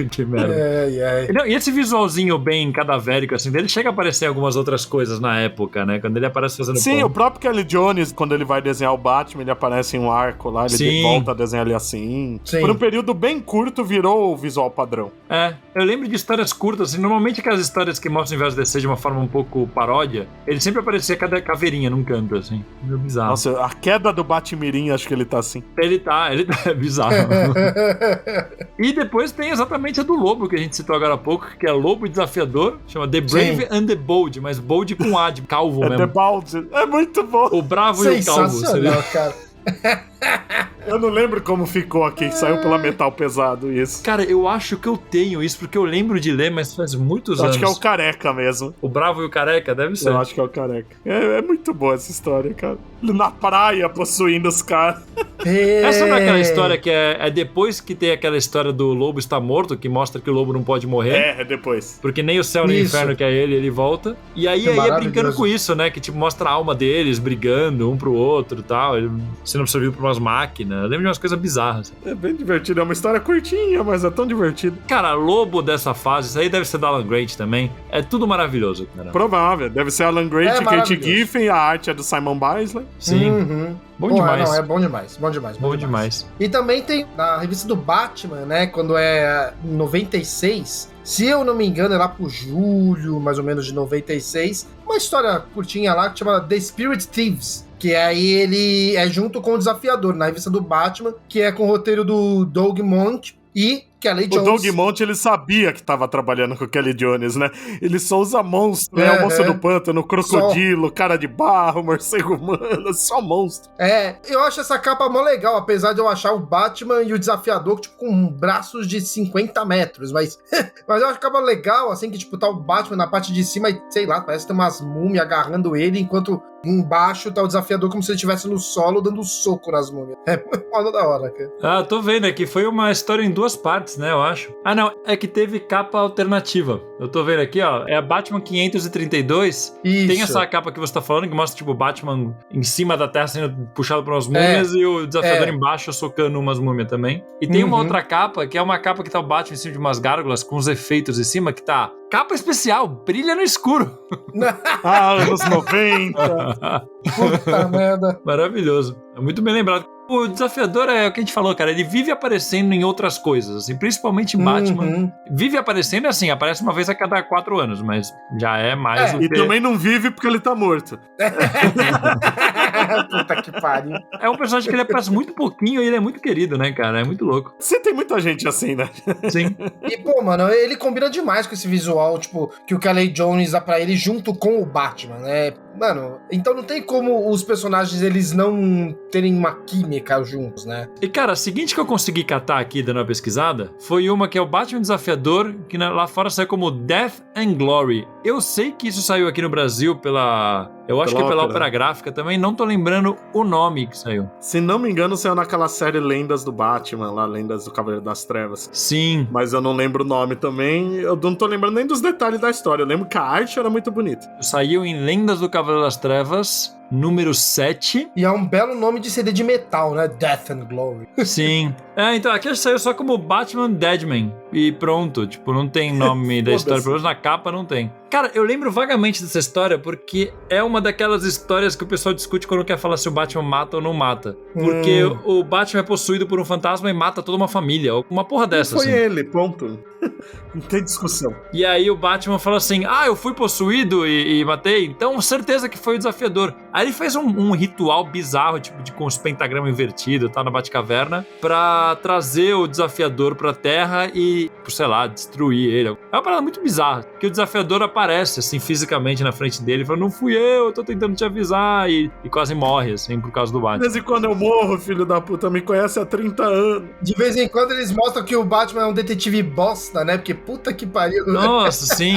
Que merda. Não, e esse visualzinho bem cadavérico, assim, dele chega a aparecer em algumas outras coisas na época, né? Quando ele aparece fazendo Sim, o próprio Kelly Jones, quando ele vai desenhar o Batman, ele aparece em um arco lá, ele volta a desenhar ele assim. Sim. Por um período bem curto, virou o visual padrão. Eu lembro de histórias curtas, assim, normalmente aquelas histórias que mostram o universo DC de uma forma um pouco paródia, ele sempre aparecia cada caveirinha num canto, assim. Meio bizarro. Nossa, a queda do Batmirim, acho que ele tá assim. Ele tá é bizarro. E depois tem exatamente a do Lobo, que a gente citou agora há pouco, que é Lobo e Desafiador, chama The Brave and the Bold, mas Bold com A, de calvo mesmo. The Bold, é muito bom. O Bravo e o Calvo. Sensacional, cara. Eu não lembro como ficou aqui, saiu pela Metal Pesado isso. Cara, eu acho que eu tenho isso, porque eu lembro de ler, mas faz muitos anos. Acho que é o Careca mesmo. O Bravo e o Careca, deve ser. Eu acho que é o Careca. É muito boa essa história, cara. Na praia, possuindo os caras. Essa não é aquela história que é depois que tem aquela história do lobo está morto, que mostra que o lobo não pode morrer. É depois. Porque nem o céu nem o inferno que é ele volta. E aí é brincando com isso, né? Que tipo, mostra a alma deles brigando um pro outro e tal. Ele sendo absorvido por umas máquinas. Eu lembro de umas coisas bizarras. É bem divertido. É uma história curtinha, mas é tão divertido. Cara, Lobo dessa fase, isso aí deve ser do Alan Grant também. É tudo maravilhoso, cara. Provável. Deve ser Alan Grant, Kate Giffen, a arte é do Simon Bisley. Sim. Bom demais. Não, é bom demais, bom demais. E também tem na revista do Batman, né, quando é 96, se eu não me engano, é lá pro julho, mais ou menos, de 96, uma história curtinha lá que chama The Spirit Thieves, que aí ele é junto com o Desafiador, na revista do Batman, que é com o roteiro do Doug Monk e Kelly Jones. O Doug Monte, ele sabia que tava trabalhando com o Kelly Jones, né? Ele só usa monstro, né? O monstro do pântano, crocodilo, cara de barro, morcego humano, só monstro. Eu acho essa capa mó legal, apesar de eu achar o Batman e o Desafiador, tipo, com braços de 50 metros, mas eu acho a capa legal, assim, que, tipo, tá o Batman na parte de cima e, sei lá, parece que tem umas múmias agarrando ele, enquanto embaixo tá o Desafiador como se ele estivesse no solo, dando soco nas múmias. É muito da hora, cara. Tô vendo aqui, foi uma história em 2 partes, né, eu acho. Não, é que teve capa alternativa. Eu tô vendo aqui, ó, é a Batman 532. Isso. Tem essa capa que você tá falando, que mostra, tipo, o Batman em cima da Terra sendo puxado por umas múmias e o Desafiador embaixo socando umas múmias também. E tem uma outra capa, que é uma capa que tá o Batman em cima de umas gárgulas com os efeitos em cima, que tá capa especial, brilha no escuro. Anos 90. Puta merda. Maravilhoso. É muito bem lembrado. O desafiador é o que a gente falou, cara. Ele vive aparecendo em outras coisas, assim, principalmente em Batman. Vive aparecendo assim, aparece uma vez a cada 4 anos, mas já é mais do que... E também não vive porque ele tá morto. Puta que pariu. É um personagem que ele aparece muito pouquinho e ele é muito querido, né, cara? É muito louco. Você tem muita gente assim, né? Sim. E, pô, mano, ele combina demais com esse visual, tipo, que o Kelly Jones dá pra ele junto com o Batman, né? Mano, então não tem como os personagens, eles não terem uma química juntos, né? E, cara, a seguinte que eu consegui catar aqui, dando uma pesquisada, foi uma que é o Batman Desafiador, que lá fora saiu como Death and Glory. Eu sei que isso saiu aqui no Brasil pela... Eu acho que é pela Ópera Gráfica também, não tô lembrando o nome que saiu. Se não me engano, saiu naquela série Lendas do Batman, lá, Lendas do Cavaleiro das Trevas. Sim. Mas eu não lembro o nome também, eu não tô lembrando nem dos detalhes da história, eu lembro que a arte era muito bonita. Saiu em Lendas do Cavaleiro das Trevas, número 7. E é um belo nome de CD de metal, né? Death and Glory. Sim. Então aqui saiu só como Batman Deadman. E pronto, tipo, não tem nome da história, pelo menos na capa não tem. Cara, eu lembro vagamente dessa história porque é uma daquelas histórias que o pessoal discute quando quer falar se o Batman mata ou não mata. Porque o Batman é possuído por um fantasma e mata toda uma família. Uma porra dessa, Foi assim. ele, ponto. Não tem discussão. E aí o Batman fala assim, eu fui possuído e matei, então certeza que foi o desafiador. Aí ele fez um ritual bizarro, tipo, com os pentagramas invertidos, tá, na Batcaverna, pra trazer o desafiador pra Terra e, sei lá, destruir ele. É uma parada muito bizarra, que o desafiador aparece, assim, fisicamente na frente dele, e fala, não fui eu tô tentando te avisar, e quase morre, assim, por causa do Batman. De vez em quando eu morro, filho da puta, me conhece há 30 anos. De vez em quando eles mostram que o Batman é um detetive bosta, né? Porque puta que pariu. Nossa, sim.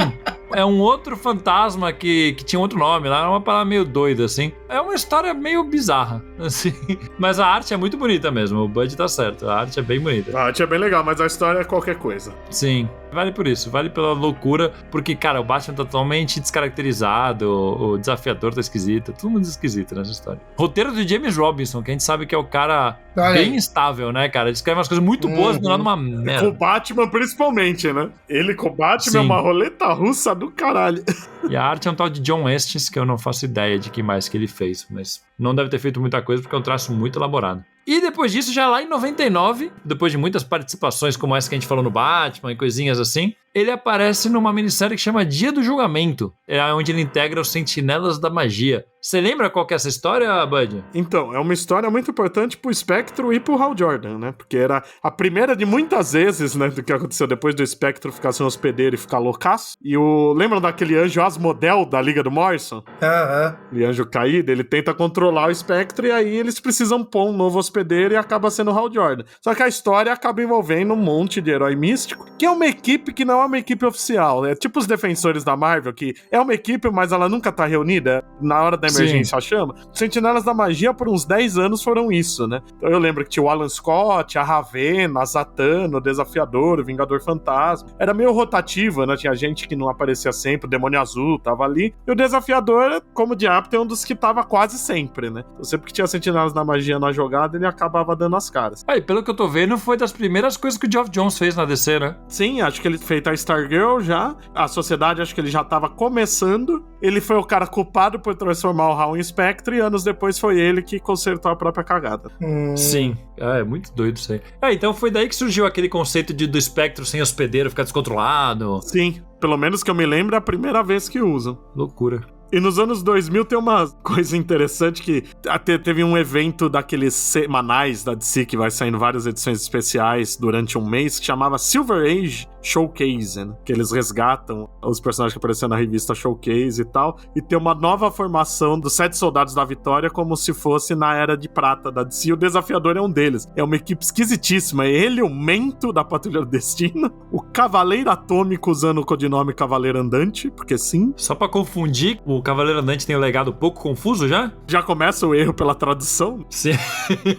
É um outro fantasma que tinha outro nome lá, é uma parada meio doida, assim. É uma história meio bizarra, assim. Mas a arte é muito bonita mesmo, o Bud tá certo, a arte é bem bonita. A arte é bem legal, mas a história é qualquer coisa. Sim, vale por isso, vale pela loucura, porque, cara, o Batman tá totalmente descaracterizado, o desafiador tá esquisito, tudo muito esquisito nessa história. Roteiro do James Robinson, que a gente sabe que é o cara bem instável, né, cara? Ele escreve umas coisas muito boas, do nada uma merda. Com o Batman, principalmente, né? Ele com o Batman Sim. é uma roleta russa do caralho. E a arte é um tal de John Estes, que eu não faço ideia de que mais que ele fez, mas não deve ter feito muita coisa, porque é um traço muito elaborado. E depois disso, já lá em 99, depois de muitas participações como essa que a gente falou no Batman e coisinhas assim, ele aparece numa minissérie que chama Dia do Julgamento, onde ele integra os Sentinelas da Magia. Você lembra qual que é essa história, Bud? Então, é uma história muito importante pro Spectro e pro Hal Jordan, né? Porque era a primeira de muitas vezes, né, do que aconteceu depois do Spectro ficar sem hospedeiro e ficar loucaço. E lembram daquele anjo Asmodel da Liga do Morrison? Aquele anjo caído, ele tenta controlar o Spectro e aí eles precisam pôr um novo hospedeiro e acaba sendo o Hal Jordan. Só que a história acaba envolvendo um monte de herói místico, que é uma equipe que não é uma equipe oficial. É tipo os Defensores da Marvel, que é uma equipe, mas ela nunca tá reunida. Na hora da emergência, a chama. Os Sentinelas da Magia, por uns 10 anos, foram isso, né? Então eu lembro que tinha o Alan Scott, a Ravena, a Zatanna, o Desafiador, o Vingador Fantasma. Era meio rotativa, né? Tinha gente que não aparecia sempre, o Demônio Azul tava ali. E o Desafiador, como de hábito, é um dos que tava quase sempre, né? Então, sempre que tinha Sentinelas da Magia na jogada, ele acabava dando as caras. E pelo que eu tô vendo, foi das primeiras coisas que o Geoff Johns fez na DC, né? Sim, acho que ele fez a Stargirl já. A Sociedade, acho que ele já tava começando. Ele foi o cara culpado por transformar o Hal em Spectre e anos depois foi ele que consertou a própria cagada. Sim. É muito doido isso aí. Então foi daí que surgiu aquele conceito do espectro sem hospedeiro ficar descontrolado. Sim, pelo menos que eu me lembro, é a primeira vez que usam. Loucura. E nos anos 2000 tem uma coisa interessante que até teve um evento daqueles semanais da DC que vai saindo várias edições especiais durante um mês que chamava Silver Age Showcase, né? Que eles resgatam os personagens que apareceram na revista Showcase e tal, e tem uma nova formação dos 7 Soldados da Vitória como se fosse na Era de Prata da DC, e o Desafiador é um deles. É uma equipe esquisitíssima, é ele, o Mento da Patrulha do Destino, o Cavaleiro Atômico usando o codinome Cavaleiro Andante, porque sim. Só pra confundir, o Cavaleiro Andante tem um legado pouco confuso já? Já começa o erro pela tradução? Sim,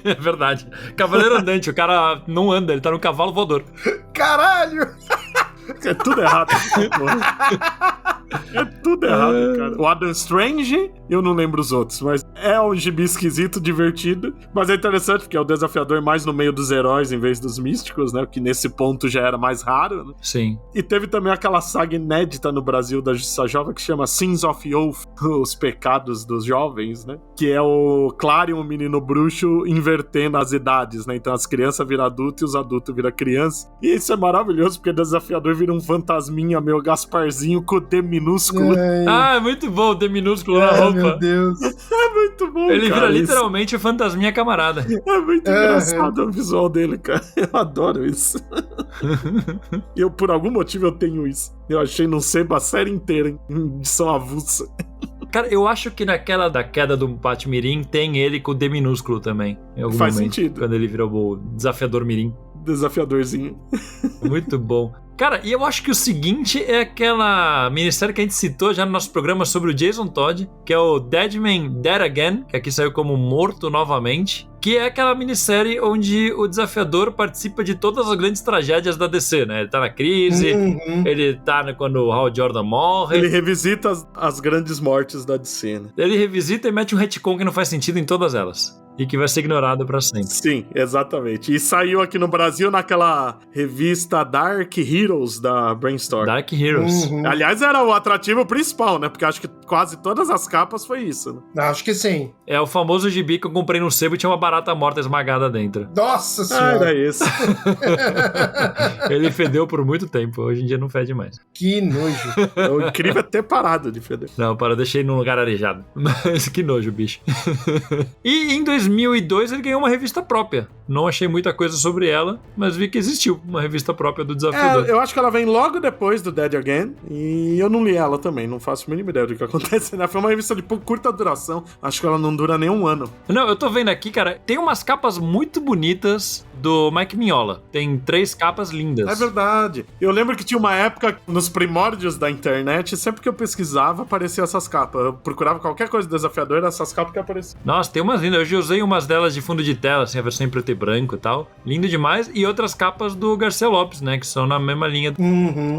é verdade. Cavaleiro Andante, o cara não anda, ele tá no cavalo voador. Caralho! É tudo errado. É tudo errado, cara. O Adam Strange, eu não lembro os outros, mas é um gibi esquisito, divertido. Mas é interessante porque é o desafiador mais no meio dos heróis em vez dos místicos, né? Que nesse ponto já era mais raro, né? Sim. E teve também aquela saga inédita no Brasil da Justiça Jovem que chama Sins of Youth, os pecados dos jovens, né? Que é o Clarion, o menino bruxo, invertendo as idades, né? Então as crianças viram adulto e os adultos viram criança. E isso é maravilhoso, porque o desafiador vira um fantasminha meio Gasparzinho com o D minúsculo. Ah, é muito bom o D minúsculo na roupa. Meu Deus. É muito bom, Ele cara, vira isso. literalmente o fantasminha camarada. É muito engraçado o visual dele, cara. Eu adoro isso. Eu, por algum motivo, eu tenho isso. Eu achei no sebo a série inteira em edição avulsa. Cara, eu acho que naquela da queda do Pátio Mirim tem ele com o D minúsculo também. Em algum Faz momento, sentido. quando ele virou o desafiador Mirim. Desafiadorzinho. Muito bom. Cara, e eu acho que o seguinte é aquela minissérie que a gente citou já no nosso programa sobre o Jason Todd, que é o Deadman Dead Again, que aqui saiu como Morto Novamente, que é aquela minissérie onde o desafiador participa de todas as grandes tragédias da DC, né? Ele tá na crise, ele tá quando o Hal Jordan morre. Ele revisita as grandes mortes da DC, né? Ele revisita e mete um retcon que não faz sentido em todas elas. E que vai ser ignorado pra sempre. Sim, exatamente. E saiu aqui no Brasil naquela revista Dark Heroes da Brainstorm. Dark Heroes. Aliás, era o atrativo principal, né? Porque acho que quase todas as capas foi isso, né? Acho que sim. É o famoso gibi que eu comprei no sebo e tinha uma barata morta esmagada dentro. Nossa senhora. Era isso. Ele fedeu por muito tempo, hoje em dia não fede mais. Que nojo. O incrível é ter parado de feder. Não, para, eu deixei num lugar arejado. Mas que nojo, bicho. E em 2002 ele ganhou uma revista própria. Não achei muita coisa sobre ela, mas vi que existiu uma revista própria do Desafiador. Eu acho que ela vem logo depois do Dead Again, e eu não li ela também, não faço a mínima ideia do que acontece, né? Foi uma revista de curta duração, acho que ela não dura nem um ano. Não, eu tô vendo aqui, cara, tem umas capas muito bonitas do Mike Mignola. Tem 3 capas lindas. É verdade. Eu lembro que tinha uma época, nos primórdios da internet, sempre que eu pesquisava, aparecia essas capas. Eu procurava qualquer coisa do Desafiador, essas capas que apareciam. Nossa, tem umas lindas. Eu já usei umas delas de fundo de tela, assim, a versão em preto e branco e tal. Lindo demais. E outras capas do Garcia Lopes, né, que são na mesma linha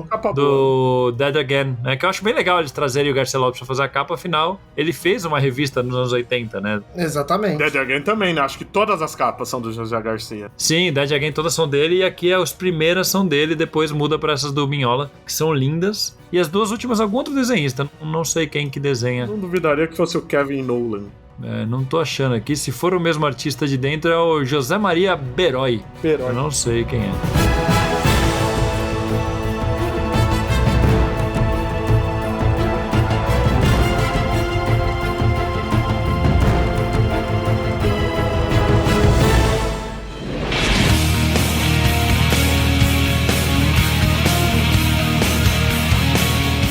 Capa boa. do Dead Again, né, que eu acho bem legal eles trazerem o Garcia Lopes pra fazer a capa. Afinal, ele fez uma revista nos anos 80, né? Exatamente. Dead Again também, né? Acho que todas as capas são do José Garcia. Sim, Dead Again todas são dele, e aqui as primeiras são dele, depois muda pra essas do Mignola, que são lindas. E as duas últimas, algum outro desenhista, não sei quem que desenha. Não duvidaria que fosse o Kevin Nolan. Não tô achando aqui. Se for o mesmo artista de dentro, é o José Maria Beroy. Eu não sei quem é.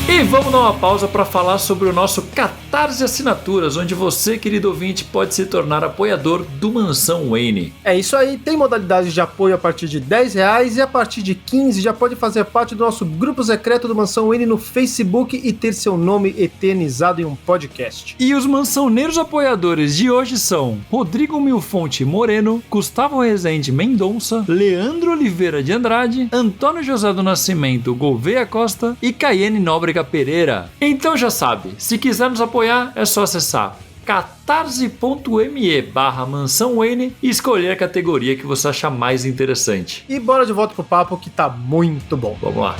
E vamos dar uma pausa para falar sobre o nosso Catarse Assinaturas, onde você, querido ouvinte, pode se tornar apoiador do Mansão Wayne. É isso aí, tem modalidades de apoio a partir de R$10 e a partir de 15 já pode fazer parte do nosso grupo secreto do Mansão Wayne no Facebook e ter seu nome eternizado em um podcast. E os mansoneiros apoiadores de hoje são Rodrigo Milfonte Moreno, Gustavo Rezende Mendonça, Leandro Oliveira de Andrade, Antônio José do Nascimento Gouveia Costa e Caiane Nóbrega Pereira. Então já sabe, se quiser nos apoiar é só acessar catarse.me/Mansão Wayne e escolher a categoria que você achar mais interessante. E bora de volta pro papo que tá muito bom. Vamos lá.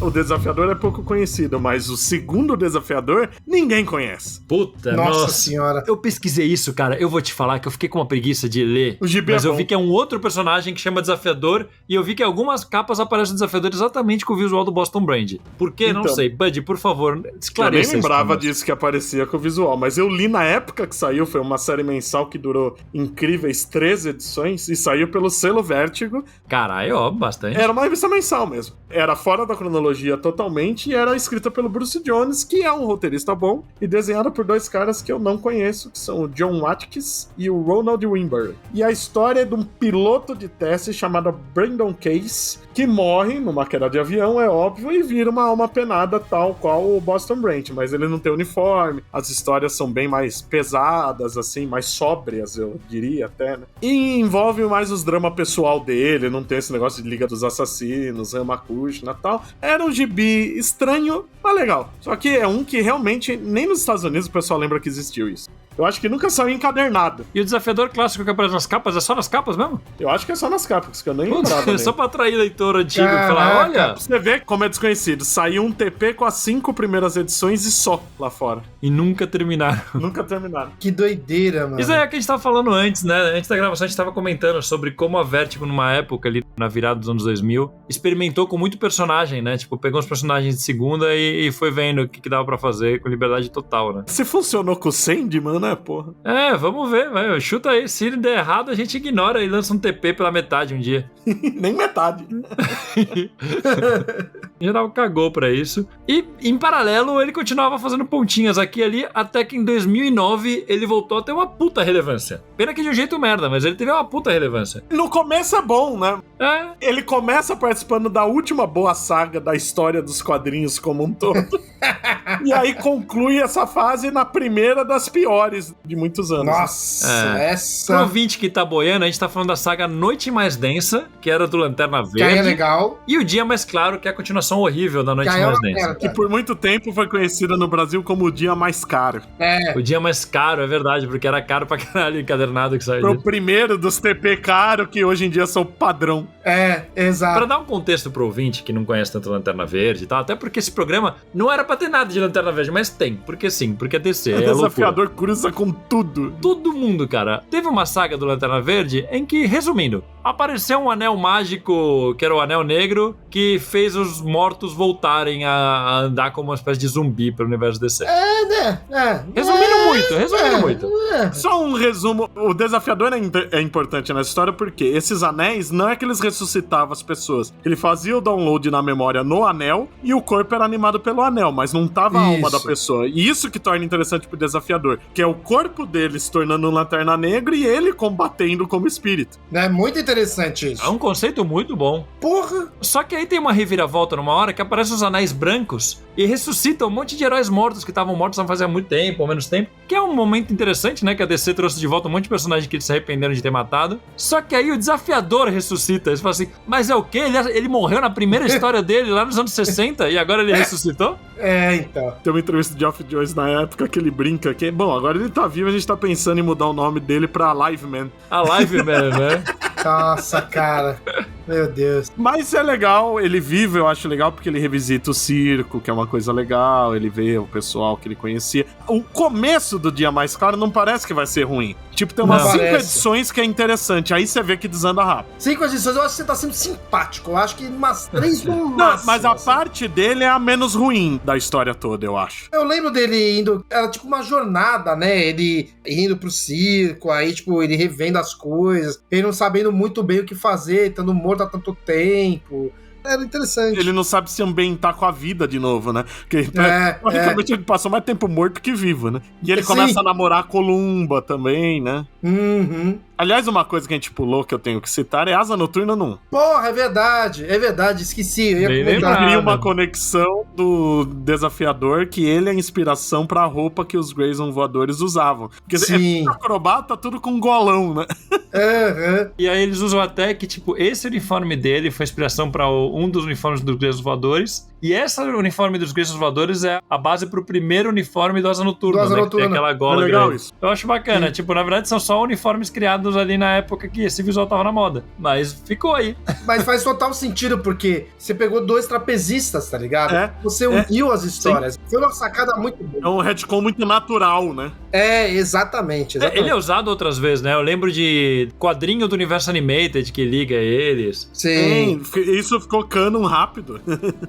O Desafiador é pouco conhecido, mas o segundo Desafiador ninguém conhece. Puta, Nossa senhora. Eu pesquisei isso, cara. Eu vou te falar que eu fiquei com uma preguiça de ler. O gibi mas é eu bom. vi que é um outro personagem que chama Desafiador. E eu vi que algumas capas aparecem no Desafiador exatamente com o visual do Boston Brand. Por quê? Não Então. sei. Bud, por favor, Eu nem esclareça isso. lembrava disso que aparecia com o visual, mas eu li na época que saiu, foi uma série mensal que durou incríveis 13 edições e saiu pelo selo Vértigo. Caralho, ó, bastante. Era uma revista mensal mesmo. Era fora da cronologia totalmente e era escrita pelo Bruce Jones, que é um roteirista bom. bom, e desenhada por dois caras que eu não conheço, que são o John Watkins e o Ronald Wimber. E a história é de um piloto de teste chamado Brandon Case, que morre numa queda de avião, é óbvio, e vira uma alma penada tal qual o Boston Brand, mas ele não tem uniforme, as histórias são bem mais pesadas, assim, mais sóbrias, eu diria até, né? E envolve mais os dramas pessoal dele, não tem esse negócio de Liga dos Assassinos, Ramakushina e tal. Era um gibi estranho, mas legal. Só que é um que realmente, nem nos Estados Unidos o pessoal lembra que existiu isso. Eu acho que nunca saiu encadernado. E o desafiador clássico que aparece nas capas, é só nas capas mesmo? Eu acho que é só nas capas, que eu nem lembrava. É só pra atrair leitor antigo e falar, olha... Pra você ver como é desconhecido. Saiu um TP com as 5 primeiras edições e só lá fora. E nunca terminaram. Nunca terminaram. Que doideira, mano. Isso aí é o que a gente tava falando antes, né? Antes da gravação a gente tava comentando sobre como a Vertigo, numa época ali, na virada dos anos 2000, experimentou com muito personagem, né? Tipo, pegou uns personagens de segunda e foi vendo o que dava pra fazer com liberdade total, né? Se funcionou com o Sandman, né, porra? Vamos ver, vai. Chuta aí. Se der errado, a gente ignora e lança um TP pela metade um dia. Nem metade. Em geral, cagou pra isso. E, em paralelo, ele continuava fazendo pontinhas aqui e ali, até que em 2009 ele voltou a ter uma puta relevância. Pena que de um jeito merda, mas ele teve uma puta relevância. No começo é bom, né? É. Ele começa participando da última boa saga da história dos quadrinhos como um todo. E aí conclui essa fase na primeira das piores de muitos anos. Nossa, essa... Pro ouvinte que tá boiando, a gente tá falando da saga Noite Mais Densa, que era do Lanterna Verde. Que aí é legal. E o Dia Mais Claro, que é a continuação horrível da Noite Mais Densa. Que por muito tempo foi conhecida no Brasil como o Dia Mais Caro. O Dia Mais Caro, é verdade, porque era caro pra caralho o encadernado que saiu. Foi o primeiro dos TP caro que hoje em dia são padrão. Exato. Pra dar um contexto pro ouvinte que não conhece tanto Lanterna Verde e tal, até porque esse programa não era pra ter nada de Lanterna Verde, mas tem, porque sim, porque é DC. O desafiador cruza com tudo. Todo mundo, cara. Teve uma saga do Lanterna Verde em que, resumindo, apareceu um anel mágico, que era o Anel Negro, que fez os mortos voltarem a andar como uma espécie de zumbi pelo universo DC. Resumindo muito. Só um resumo. O desafiador é importante nessa história porque esses anéis não é que eles ressuscitavam as pessoas. Ele fazia o download na memória no anel e o corpo era animado pelo anel, mas não tava a alma da pessoa. E isso que torna interessante pro desafiador, que é o corpo dele se tornando um Lanterna Negra e ele combatendo como espírito. É muito interessante isso. É um conceito muito bom. Porra! Só que aí tem uma reviravolta numa hora que aparecem os anéis brancos e ressuscitam um monte de heróis mortos que estavam mortos há fazia muito tempo, ou menos tempo, que é um momento interessante, né, que a DC trouxe de volta um monte de personagens que eles se arrependeram de ter matado. Só que aí o desafiador ressuscita. Eles falam assim, mas é o quê? Ele morreu na primeira história dele, lá nos anos 60, e agora ele ressuscitou? Então. Tem uma entrevista de Geoff Jones na época que ele brinca que, bom, agora ele tá vivo, a gente tá pensando em mudar o nome dele pra Live Man. A Live Man, né? Nossa, cara. Meu Deus. Mas é legal, ele vive, eu acho legal, porque ele revisita o circo, que é uma coisa legal, ele vê o pessoal que ele conhecia. O começo do Dia Mais Claro não parece que vai ser ruim. Tipo, tem umas 5 edições que é interessante, aí você vê que desanda rápido. 5 edições, eu acho que você tá sendo simpático, eu acho que umas 3 no máximo. Não, mas a parte dele é a menos ruim da história toda, eu acho. Eu lembro dele indo, era tipo uma jornada, né, ele indo pro circo, aí tipo, ele revendo as coisas, ele não sabendo muito bem o que fazer, estando morto há tanto tempo. Era interessante. Ele não sabe se ambientar com a vida de novo, né? Porque, praticamente, ele passou mais tempo morto que vivo, né? E ele começa a namorar a Columba também, né? Uhum. Aliás, uma coisa que a gente pulou, que eu tenho que citar, é Asa Noturna 1. Porra, é verdade, esqueci. Eu ia comentar. Cria uma conexão do desafiador que ele é a inspiração pra roupa que os Grayson voadores usavam. Porque é acrobata, tudo com golão, né? Uhum. E aí eles usam até que, tipo, esse uniforme dele foi inspiração pra um dos uniformes dos Grayson voadores. E esse uniforme dos Grayson voadores é a base pro primeiro uniforme do Asa Noturna, né? Que tem aquela gola legal grande. Isso. Eu acho bacana. Tipo, na verdade, são só uniformes criados ali na época que esse visual tava na moda. Mas ficou aí. Mas faz total sentido, porque você pegou 2 trapezistas, tá ligado? Você uniu as histórias. Sim. Foi uma sacada muito boa. É um retcon muito natural, né? Exatamente. Ele é usado outras vezes, né? Eu lembro de quadrinho do Universo Animated que liga eles. Sim. Isso ficou canon rápido.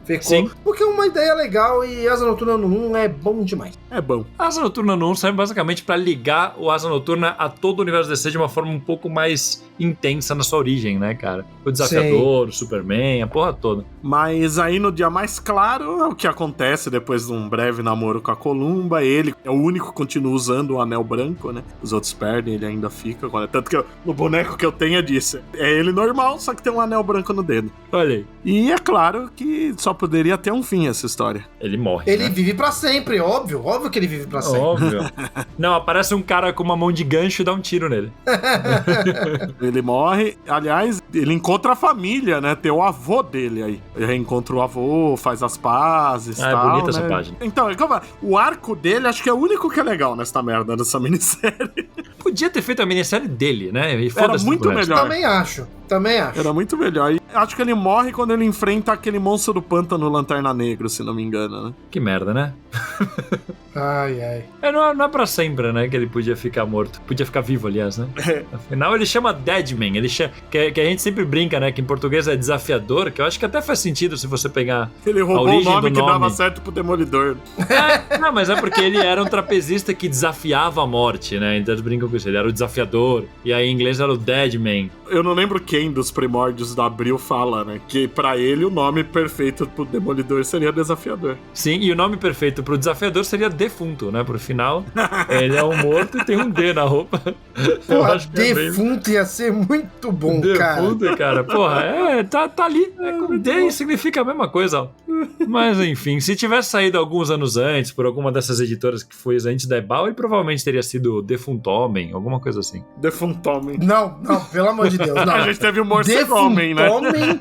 Ficou Sim. porque é uma ideia legal e Asa Noturna no 1 é bom demais. É bom. A Asa Noturna no 1 serve basicamente pra ligar o Asa Noturna a todo o universo DC de uma forma um pouco mais intensa na sua origem, né, cara? O Desafiador, o Superman, a porra toda. Mas aí no dia mais claro é o que acontece depois de um breve namoro com a Columba. Ele é o único que continua usando o anel branco, né? Os outros perdem, ele ainda fica. Tanto que no boneco que eu tenho disse, é ele normal, só que tem um anel branco no dedo. Olha aí. E é claro que só poderia ter um fim essa história. Ele morre, Ele né? vive pra sempre, óbvio que ele vive pra sempre. Óbvio. Não, aparece um cara com uma mão de gancho e dá um tiro nele. Ele morre, aliás, ele encontra a família, né? Tem o avô dele aí. Ele reencontra o avô, faz as pazes e tal, é bonita né? essa página. Então, o arco dele acho que é o único que é legal nessa merda, dessa minissérie. Podia ter feito a minissérie dele, né? E Era foda-se muito do resto. melhor. Também acho. Era muito melhor. E acho que ele morre quando ele enfrenta aquele monstro do pântano Lanterna Negra, se não me engano, né? Que merda, né? Ai. Não é pra sempre, né? Que ele podia ficar morto. Podia ficar vivo, aliás, né? Afinal, ele chama Deadman. Ele chama, que a gente sempre brinca, né? Que em português é desafiador, que eu acho que até faz sentido se você pegar Ele a roubou o origem nome do que nome. dava certo pro Demolidor. Não, mas é porque ele era um trapezista que desafiava a morte, né? Então eles brincam com isso. Ele era o desafiador. E aí em inglês era o Deadman. Eu não lembro quem dos primórdios da Abril fala, né? Que pra ele o nome perfeito pro Demolidor seria Desafiador. Sim, e o nome perfeito pro desafiador seria defunto, né? Pro final, ele é um morto e tem um D na roupa. Eu Porra, acho que é bem- defunto ia ser muito bom, cara. Defunto, cara. Porra, tá ali. Com D significa a mesma coisa, ó. Mas enfim, se tivesse saído alguns anos antes, por alguma dessas editoras que foi antes da Ebal, ele provavelmente teria sido Defunto Homem, alguma coisa assim. Defunto Homem. Não, pelo amor de Deus, não. A gente teve o Morcego Homem, né? Homem,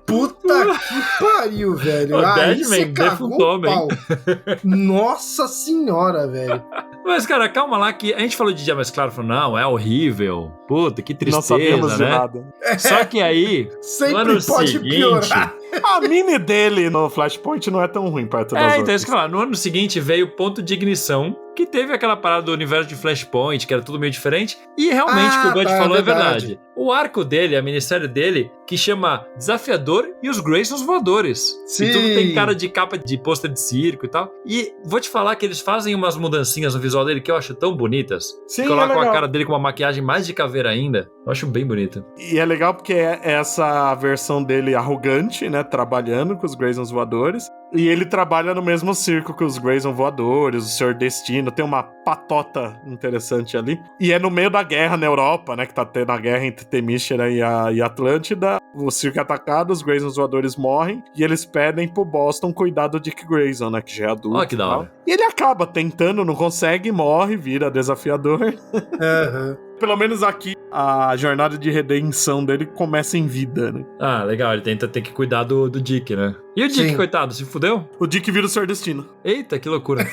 puta que pariu, velho. O Aí Deadman, você cagou Defunto o Homem. pau. Nossa senhora, velho. Mas, cara, calma lá que a gente falou de Dia Mais Claro, falou, não, é horrível. Puta, que Não sabemos tristeza, de né? nada. Só que aí, no Sempre ano pode seguinte... piorar. A mini dele no Flashpoint não é tão ruim perto das então outras. isso que eu falar. No ano seguinte veio o Ponto de Ignição, que teve aquela parada do universo de Flashpoint, que era tudo meio diferente. E realmente, o que o Bud falou é verdade. O arco dele, a minissérie dele, que chama Desafiador e os Graysons Voadores. Sim. E tudo tem cara de capa de pôster de circo e tal. E vou te falar que eles fazem umas mudancinhas no visual dele que eu acho tão bonitas. Sim, Colocam é legal. a cara dele com uma maquiagem mais de caveira ainda. Eu acho bem bonito. E é legal porque é essa versão dele arrogante, né? Trabalhando com os Graysons Voadores. E ele trabalha no mesmo circo que os Grayson Voadores, o Senhor Destino. Tem uma patota interessante ali. E é no meio da guerra na Europa, né? Que tá tendo a guerra entre Themyscira e Atlântida. O circo é atacado, os Grayson Voadores morrem. E eles pedem pro Boston cuidar do Dick Grayson, né? Que já é adulto. Olha que da e tal. hora. E ele acaba tentando, não consegue, morre, vira desafiador. Aham. Pelo menos aqui, a jornada de redenção dele começa em vida, né? Ah, legal. Ele tenta ter que cuidar do Dick, né? E o Dick, Sim. coitado, se fudeu? O Dick vira o Senhor Destino. Eita, que loucura.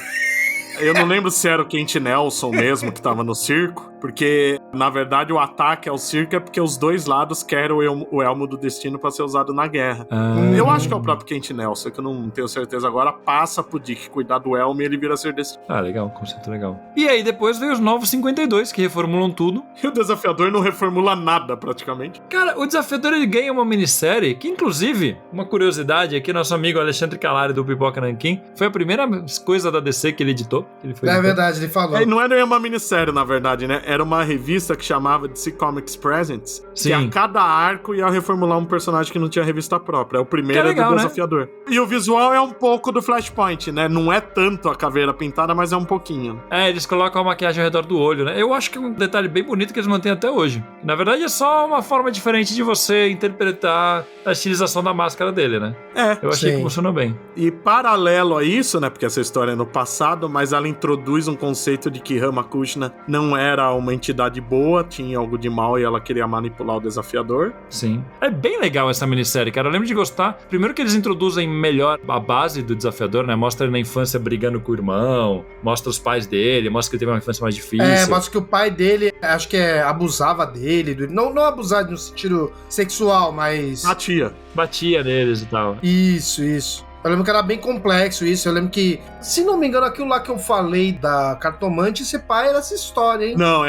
Eu não lembro se era o Kent Nelson mesmo que tava no circo, porque, na verdade, o ataque ao circo é porque os dois lados querem o elmo do destino pra ser usado na guerra. Eu acho que é o próprio Kent Nelson, que eu não tenho certeza agora, passa pro Dick cuidar do elmo e ele vira Senhor Destino. Ah, legal, conceito legal. E aí depois veio os Novos 52, que reformulam tudo. E o Desafiador não reformula nada, praticamente. Cara, o Desafiador, ele ganha uma minissérie que, inclusive, uma curiosidade aqui, nosso amigo Alexandre Calari do Pipoca Nanquim, foi a primeira coisa da DC que ele editou. Que ele foi É editor. verdade, ele falou. Não era uma minissérie, na verdade, né? Era uma revista que chamava DC Comics Presents, Sim. que a cada arco ia reformular um personagem que não tinha revista própria. O primeiro Que é legal, do né? Desafiador. E o visual é um pouco do Flashpoint, né? Não é tanto a caveira pintada, mas é um pouquinho. É, eles colocam a maquiagem ao redor do olho, né? Eu acho que é um detalhe bem bonito que eles mantêm até hoje. Na verdade, é só uma forma diferente de você interpretar a estilização da máscara dele, né? É. Eu achei Sim. que funcionou bem. E paralelo a isso, né? Porque essa história é no passado, mas ela introduz um conceito de que Ramakrishna não era uma entidade boa, tinha algo de mal e ela queria manipular o Desafiador. Sim. É bem legal essa minissérie, cara. Eu lembro de gostar. Primeiro que eles introduzem melhor a base do Desafiador, né? Mostra ele na infância brigando com o irmão, mostra os pais dele, mostra que ele teve uma infância mais difícil. É, mostra que o pai dele, acho que abusava dele. Não abusar no sentido sexual, mas... A tia. Batia neles e tal. Isso. Eu lembro que era bem complexo isso. Eu lembro que, se não me engano, aquilo lá que eu falei da Cartomante, esse pai era essa história, hein? Não,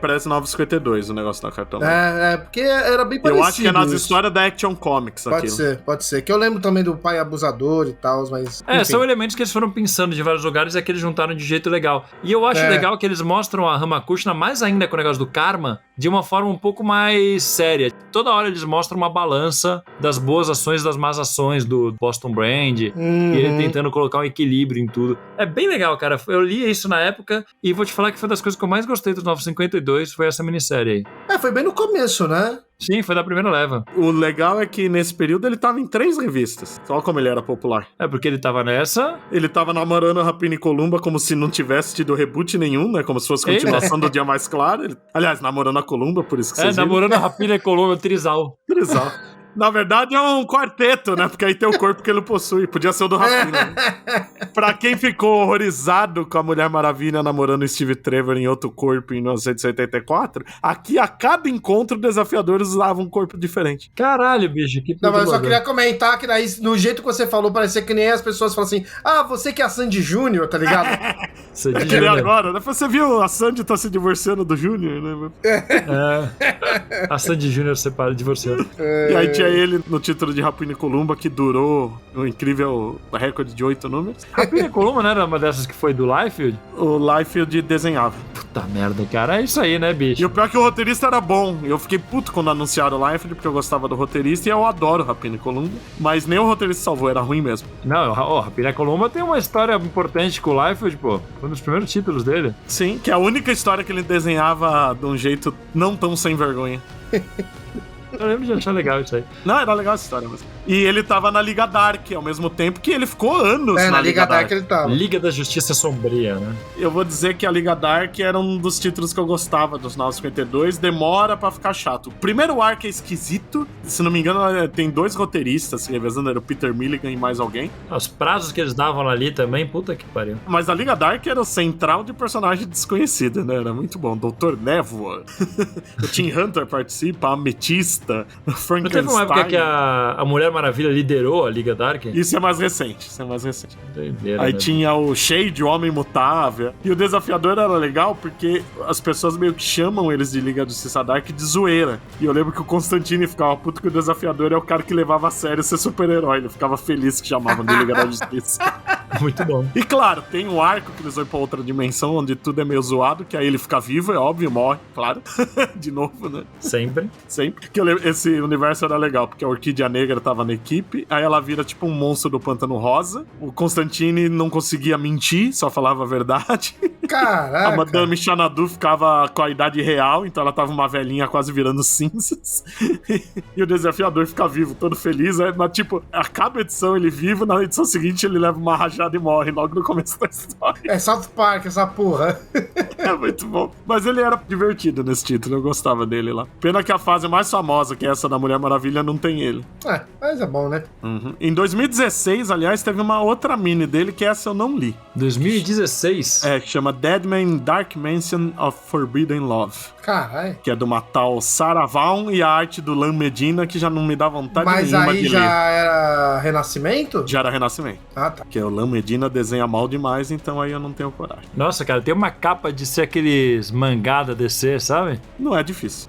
parece 952 o negócio da Cartomante. Porque era bem parecido. Eu acho que é nas histórias da Action Comics aquilo. Pode ser. Que eu lembro também do pai abusador e tal, mas... enfim. São elementos que eles foram pensando de vários lugares e que eles juntaram de jeito legal. E eu acho legal que eles mostram a Ramakrishna, mais ainda com o negócio do karma, de uma forma um pouco mais séria. Toda hora eles mostram uma balança das boas ações e das más ações do Boston Brand, e ele tentando colocar um equilíbrio em tudo. É bem legal, cara. Eu li isso na época e vou te falar que foi das coisas que eu mais gostei dos 952, foi essa minissérie aí. Foi bem no começo, né? Sim, foi da primeira leva. O legal é que nesse período ele tava em 3 revistas. Só como ele era popular. Porque ele tava nessa... Ele tava namorando a Rapina e Columba como se não tivesse tido reboot nenhum, né? Como se fosse continuação do Dia Mais Claro. Aliás, namorando a Columba, por isso que vocês namorando a Rapina e Columba, trisal. Na verdade é um quarteto, né? Porque aí tem o corpo que ele possui. Podia ser o do Rapina. Né? Pra quem ficou horrorizado com a Mulher Maravilha namorando o Steve Trevor em outro corpo em 1984, aqui a cada encontro o desafiador usava um corpo diferente. Caralho, bicho, que... Não, mas eu só queria comentar que daí, no jeito que você falou, parecia que nem as pessoas falam assim, você que é a Sandy Júnior, tá ligado? Sandy Júnior. Agora, né? Você viu, a Sandy tá se divorciando do Júnior, né? A Sandy Júnior divorciando. E aí tinha ele no título de Rapina e Columba, que durou um incrível recorde de 8 números. Rapina e Columba não era uma dessas que foi do Liefeld? O Liefeld desenhava. Puta merda, cara. É isso aí, né, bicho? E o pior é que o roteirista era bom. Eu fiquei puto quando anunciaram o Liefeld, porque eu gostava do roteirista e eu adoro Rapina e Columba. Mas nem o roteirista salvou, era ruim mesmo. Não, Rapina e Columba tem uma história importante com o Liefeld, pô. Foi um dos primeiros títulos dele. Sim, que é a única história que ele desenhava de um jeito não tão sem vergonha. Eu lembro de achar legal isso aí. Não, era legal essa história mesmo. E ele tava na Liga Dark, ao mesmo tempo que ele ficou anos na Liga Dark. Ele tava. Liga da Justiça Sombria, né? Eu vou dizer que a Liga Dark era um dos títulos que eu gostava dos 952. Demora pra ficar chato. O primeiro arco é esquisito. Se não me engano, tem 2 roteiristas se revezando. Era o Peter Milligan e mais alguém. Os prazos que eles davam ali também, puta que pariu. Mas a Liga Dark era o central de personagem desconhecido, né? Era muito bom. Dr. Névoa. O Tim Hunter participa, a Ametista, Frankenstein. Teve uma época que a Mulher Maravilha liderou a Liga Dark? Isso é mais recente. Doideira, aí né? tinha o Shade, o Homem Mutável. E o Desafiador era legal porque as pessoas meio que chamam eles de Liga da Justiça Dark de zoeira. E eu lembro que o Constantine ficava puto que o Desafiador é o cara que levava a sério ser super-herói. Ele ficava feliz que chamavam de Liga da Justiça. Muito bom. E claro, tem um arco que eles vão pra outra dimensão, onde tudo é meio zoado, que aí ele fica vivo, é óbvio, morre, claro. De novo, né? Sempre. Que eu lembro, esse universo era legal, porque a Orquídea Negra tava na equipe, aí ela vira tipo um monstro do Pântano Rosa. O Constantine não conseguia mentir, só falava a verdade. Caraca! A Madame Xanadu ficava com a idade real, então ela tava uma velhinha quase virando cinzas. E o Desafiador fica vivo, todo feliz, né? Mas tipo, acaba a edição ele vivo, na edição seguinte ele leva uma rajada e morre logo no começo da história. É South Park essa porra. É muito bom. Mas ele era divertido nesse título, eu gostava dele lá. Pena que a fase mais famosa, que é essa da Mulher Maravilha, não tem ele. Mas é bom, né? Uhum. Em 2016, aliás, teve uma outra mini dele, que essa eu não li. 2016? Que chama Deadman Dark Mansion of Forbidden Love. Caralho. Que é de uma tal Sarah Vaughan e a arte do Lan Medina, que já não me dá vontade nenhuma de ler. Mas aí já era Renascimento? Já era Renascimento. Ah, tá. Porque o Lan Medina desenha mal demais, então aí eu não tenho coragem. Nossa, cara, tem uma capa de ser aqueles mangá da DC, sabe? Não é difícil.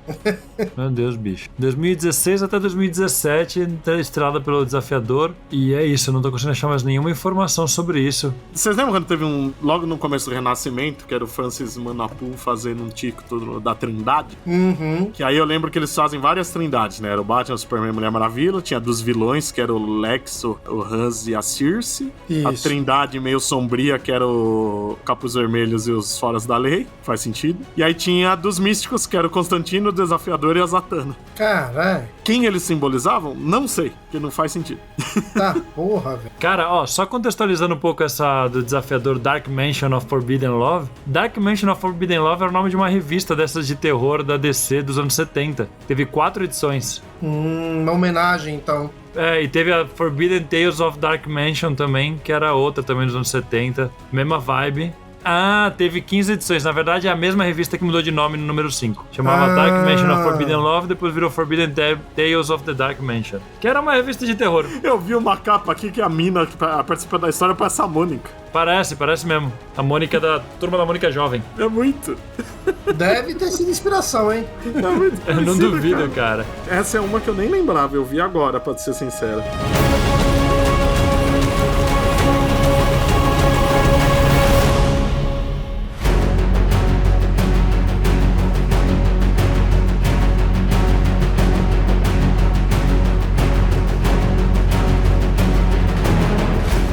Meu Deus, bicho. 2016 até 2017, estrelada pelo Desafiador. E é isso, eu não tô conseguindo achar mais nenhuma informação sobre isso. Vocês lembram quando teve logo no começo do Renascimento, que era o Francis Manapu fazendo um tico da Trindade? Uhum. Que aí eu lembro que eles fazem várias trindades, né? Era o Batman, o Superman e a Mulher Maravilha, tinha dos vilões, que era o Lex, o Hans e a Circe. Isso. A trindade meio sombria, que era o Capuz Vermelhos e os Foras da Lei, faz sentido. E aí tinha a dos místicos, que era o Constantino, o Desafiador e a Zatanna. Caralho. Quem eles simbolizavam? Não sei, porque não faz sentido. Tá, porra, velho. Cara, ó, só contextualizando um pouco essa do Desafiador Dark Mansion of Forbidden Love. Dark Mansion of Forbidden Love era o nome de uma revista dessas de terror da DC dos anos 70. Teve 4 edições. Uma homenagem, então. E teve a Forbidden Tales of Dark Mansion também, que era outra também dos anos 70. Mesma vibe. Ah, teve 15 edições. Na verdade, é a mesma revista que mudou de nome no número 5. Chamava Dark Mansion of Forbidden Love, depois virou Forbidden Tales of the Dark Mansion. Que era uma revista de terror. Eu vi uma capa aqui que a mina que participa da história parece a Mônica. Parece mesmo. A Mônica da Turma da Mônica Jovem. É muito. Deve ter sido inspiração, hein? É muito Eu não parecido, duvido, cara. Essa é uma que eu nem lembrava, eu vi agora, pra ser sincero.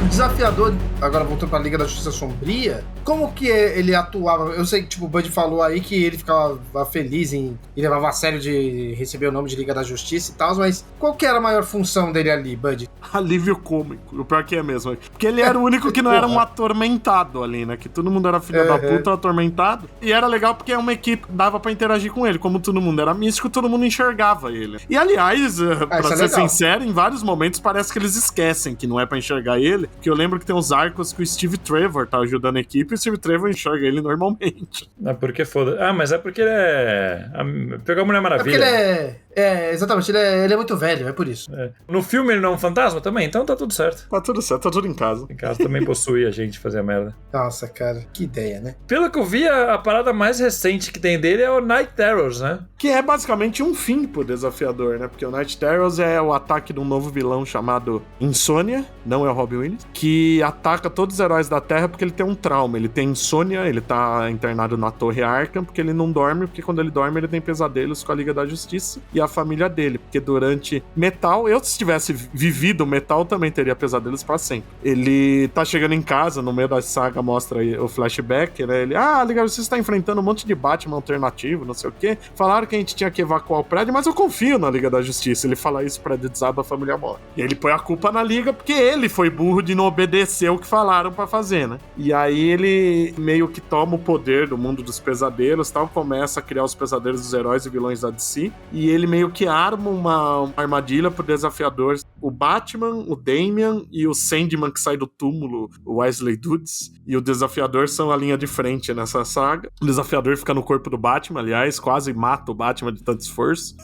Desafiador, agora voltando pra Liga da Justiça Sombria, como que ele atuava? Eu sei que tipo, o Bud falou aí que ele ficava feliz e levava a sério de receber o nome de Liga da Justiça e tal, mas qual que era a maior função dele ali, Bud? Alívio cômico, o pior que é mesmo. Porque ele era o único que não era um atormentado ali, né? Que todo mundo era filho da puta, atormentado. E era legal porque uma equipe dava pra interagir com ele. Como todo mundo era místico, todo mundo enxergava ele. E aliás, pra ser sincero, em vários momentos parece que eles esquecem que não é pra enxergar ele. Porque eu lembro que tem uns arcos que o Steve Trevor tá ajudando a equipe e o Steve Trevor enxerga ele normalmente. É porque foda. Ah, mas é porque ele é. Pegou a Mulher Maravilha. É porque ele exatamente, ele é muito velho, é por isso. É. No filme ele não é um fantasma também? Então tá tudo certo. Tá tudo certo, tá tudo em casa. Em casa também possui a gente fazer a merda. Nossa, cara, que ideia, né? Pelo que eu vi, a parada mais recente que tem dele é o Night Terrors, né? Que é basicamente um fim pro desafiador, né? Porque o Night Terrors é o ataque de um novo vilão chamado Insônia, não é o Robin Williams, que ataca todos os heróis da Terra porque ele tem um trauma. Ele tem insônia, ele tá internado na Torre Arkham porque ele não dorme, porque quando ele dorme ele tem pesadelos com a Liga da Justiça e a família dele, porque durante Metal, eu se tivesse vivido Metal também teria pesadelos pra sempre. Ele tá chegando em casa, no meio da saga mostra aí o flashback, né? Ele, Liga da Justiça tá enfrentando um monte de Batman alternativo, não sei o quê. Falaram que a gente tinha que evacuar o prédio, mas eu confio na Liga da Justiça. Ele fala isso, o prédio desaba, a família morre. E ele põe a culpa na Liga porque ele foi burro de não obedecer o que falaram pra fazer, né? E aí ele meio que toma o poder do mundo dos pesadelos, tal, começa a criar os pesadelos dos heróis e vilões da DC, e ele meio que arma uma armadilha pro desafiador. O Batman, o Damian e o Sandman que sai do túmulo, o Wesley Dudes, e o desafiador são a linha de frente nessa saga. O desafiador fica no corpo do Batman, aliás, quase mata o Batman de tanto esforço.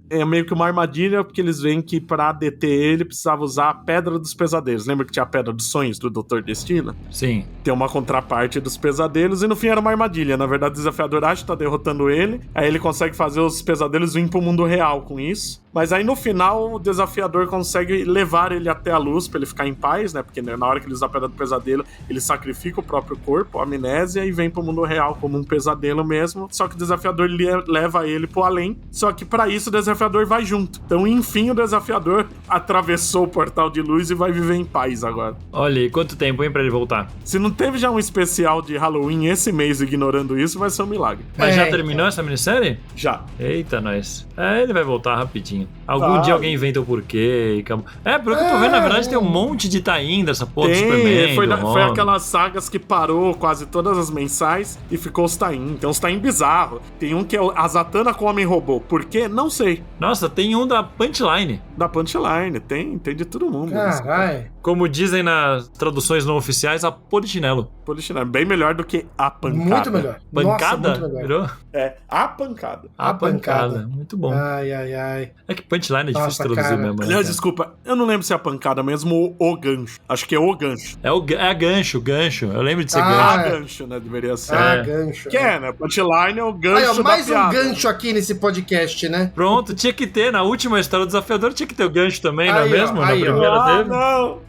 É meio que uma armadilha, porque eles veem que pra deter ele precisava usar a Pedra dos Pesadelos. Lembra que tinha a Pedra dos Sonhos do Dr. Destino? Sim. Tem uma contraparte dos pesadelos e no fim era uma armadilha. Na verdade, o desafiador acha que tá derrotando ele, aí ele consegue fazer os pesadelos virem pro mundo real com isso. Mas aí no final o desafiador consegue levar ele até a luz pra ele ficar em paz, né? Porque na hora que ele usa a Pedra do Pesadelo, ele sacrifica o próprio corpo, a amnésia, e vem pro mundo real como um pesadelo mesmo. Só que o desafiador leva ele pro além. Só que pra isso o desafiador vai junto. Então, enfim, o desafiador atravessou o portal de luz e vai viver em paz agora. Olha, e quanto tempo, hein, pra ele voltar? Se não teve já um especial de Halloween esse mês ignorando isso, vai ser um milagre. Mas já terminou essa minissérie? Já. Eita, nós. Ele vai voltar rapidinho. Algum dia alguém inventa o porquê e acabou. Pelo que eu tô vendo, na verdade tem um monte de tie-in dessa porra do Superman. Foi aquelas sagas que parou quase todas as mensais e ficou os tie-in. Tem uns tie-in bizarros. Tem um que é a Zatanna com o Homem-Robô. Por quê? Não sei. Nossa, tem um da Punchline. Da Punchline, tem de todo mundo. Caralho. Como dizem nas traduções não oficiais, a Polichinelo. Polichinelo, bem melhor do que a pancada. Muito melhor. Pancada? Nossa, muito melhor. Virou? É, a pancada. A pancada. Muito bom. Ai. É que Punchline é difícil traduzir cara. mesmo. Né, Aliás, desculpa, eu não lembro se é a pancada mesmo ou o gancho. Acho que é o gancho. É gancho. Eu lembro de ser A gancho. gancho, né? Deveria ser. Gancho. Que é, né? Punchline é o gancho da mais piada. um gancho aqui nesse podcast, né? Pronto, tinha que ter. Na última história do desafiador tinha que ter o gancho também, não é Aí, mesmo? ó, Na aí, ó. primeira dele. Não!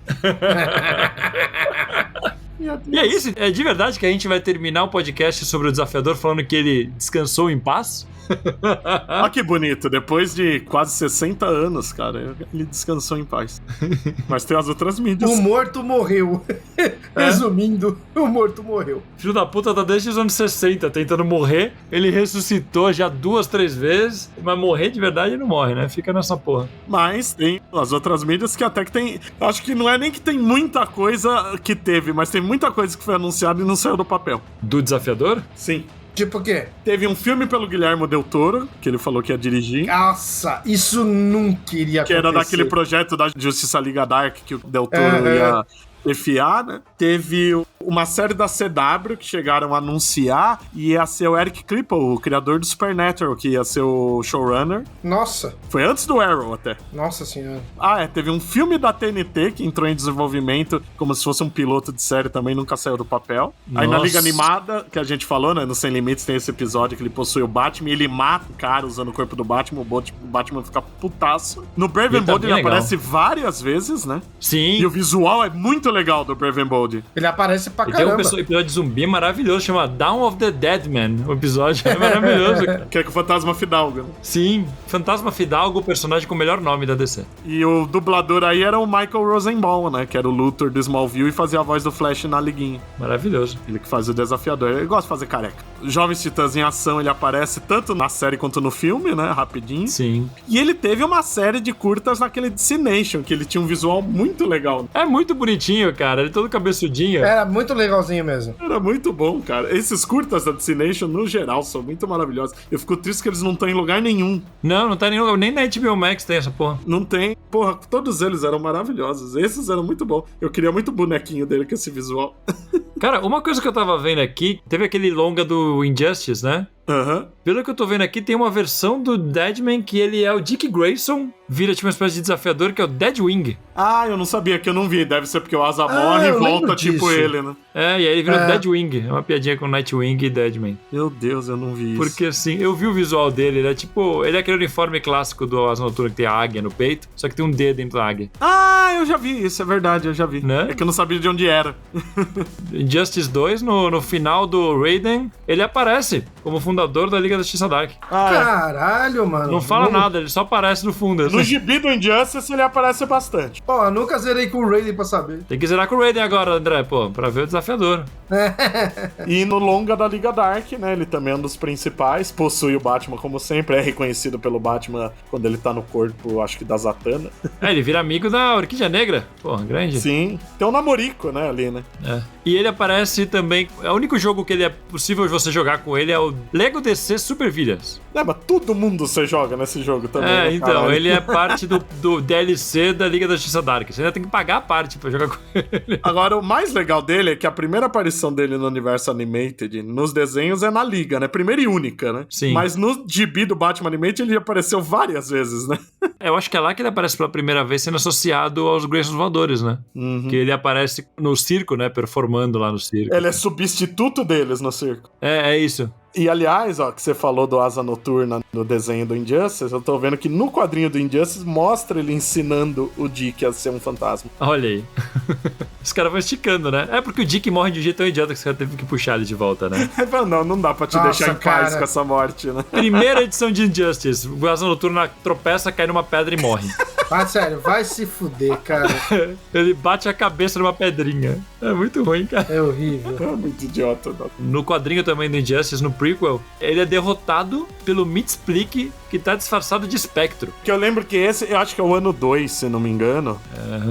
E é isso? É de verdade que a gente vai terminar o podcast sobre o desafiador falando que ele descansou em paz? Olha que bonito, depois de quase 60 anos, cara, ele descansou em paz. Mas tem as outras mídias. O morto morreu. Resumindo, o morto morreu. Filho da puta tá desde os anos 60 tentando morrer. Ele ressuscitou já 2, 3 vezes, mas morrer de verdade não morre, né? Fica nessa porra. Mas tem as outras mídias que até que tem... Acho que não é nem que tem muita coisa que teve, mas tem muita coisa que foi anunciada e não saiu do papel. Do desafiador? Sim. Tipo o quê? Teve um filme pelo Guilherme Del Toro, que ele falou que ia dirigir. Nossa, isso nunca iria acontecer. Que era daquele projeto da Justiça Liga Dark que o Del Toro ia FA, né? Teve uma série da CW que chegaram a anunciar e ia ser o Eric Kripke, o criador do Supernatural, que ia ser o showrunner. Nossa. Foi antes do Arrow até. Nossa senhora. Teve um filme da TNT que entrou em desenvolvimento como se fosse um piloto de série também, nunca saiu do papel. Aí na Liga Animada, que a gente falou, né, no Sem Limites tem esse episódio que ele possui o Batman e ele mata o cara usando o corpo do Batman, o Batman fica putaço. No Brave and Bold ele aparece várias vezes, né? Sim. E o visual é muito legal do Brave and Bold. Ele aparece pra E caramba. tem um episódio de zumbi maravilhoso, chama Dawn of the Dead Man. O episódio é maravilhoso, cara. Que é com o Fantasma Fidalgo, né? Sim, Fantasma Fidalgo, o personagem com o melhor nome da DC. E o dublador aí era o Michael Rosenbaum, né? Que era o Luthor do Smallville e fazia a voz do Flash na liguinha. Maravilhoso. Ele que faz o desafiador. Ele gosta de fazer careca. Jovens Titãs em Ação, ele aparece tanto na série quanto no filme, né? Rapidinho. Sim. E ele teve uma série de curtas naquele Destination, que ele tinha um visual muito legal. É muito bonitinho, cara. Ele todo cabeçudinho. Era muito legalzinho mesmo. Era muito bom, cara. Esses curtas da Destination, no geral, são muito maravilhosos. Eu fico triste que eles não estão em lugar nenhum. Não tá nem na HBO Max tem essa porra. Não tem. Porra, todos eles eram maravilhosos. Esses eram muito bons. Eu queria muito bonequinho dele com esse visual. Cara, uma coisa que eu tava vendo aqui, teve aquele longa do Injustice, né? Aham. Pelo que eu tô vendo aqui, tem uma versão do Deadman que ele é o Dick Grayson, vira tipo uma espécie de desafiador, que é o Deadwing. Eu não sabia, que eu não vi. Deve ser porque o Asa morre e volta tipo ele, né? E aí ele vira o Deadwing. É uma piadinha com Nightwing e Deadman. Meu Deus, eu não vi isso. Porque assim, eu vi o visual dele, ele é tipo... Ele é aquele uniforme clássico do Asa Noturna que tem a águia no peito, só que tem um D dentro da águia. Eu já vi, isso é verdade, eu já vi. Né? É que eu não sabia de onde era. Injustice 2, no final do Raiden, ele aparece como fundador da Liga da Justiça Dark. Caralho, mano. Não fala nada, ele só aparece no fundo. No gibi do Injustice ele aparece bastante. Eu nunca zerei com o Raiden pra saber. Tem que zerar com o Raiden agora, André, pô, pra ver o desafiador. E no longa da Liga Dark, né, ele também é um dos principais, possui o Batman como sempre, é reconhecido pelo Batman quando ele tá no corpo, acho que da Zatanna. Ele vira amigo da Orquídea Negra, porra, grande. Sim, tem um namorico, né, ali, né. E ele aparece também, o único jogo que ele é possível você jogar com ele é o Lego DC Super Villains. Mas todo mundo você joga nesse jogo também, né, então, caralho? ele é parte do DLC da Liga da Justiça Dark, você ainda tem que pagar a parte pra jogar com ele. Agora, o mais legal dele é que a primeira aparição dele no universo Animated, nos desenhos, é na Liga, né? Primeira e única, né? Sim. Mas no gibi do Batman Animated, ele apareceu várias vezes, né? Eu acho que é lá que ele aparece pela primeira vez sendo associado aos Graysons Voadores, né? Uhum. Que ele aparece no circo, né? Performando lá no circo. Ele é substituto deles no circo. É isso. E, aliás, que você falou do Asa Noturna no desenho do Injustice, eu tô vendo que no quadrinho do Injustice mostra ele ensinando o Dick a ser um fantasma. Olha aí. Os caras vão esticando, né? É porque o Dick morre de um jeito tão idiota que os caras teve que puxar ele de volta, né? Não dá pra te deixar em paz com essa morte, né? Primeira edição de Injustice. O Asa Noturna tropeça, cai numa pedra e morre. Sério, vai se fuder, cara. Ele bate a cabeça numa pedrinha. É muito ruim, cara. É horrível. É muito idiota. Não. No quadrinho também do Injustice, no prequel, ele é derrotado pelo Mitsplick, que tá disfarçado de espectro. Que eu lembro que esse, eu acho que é o ano 2, se não me engano,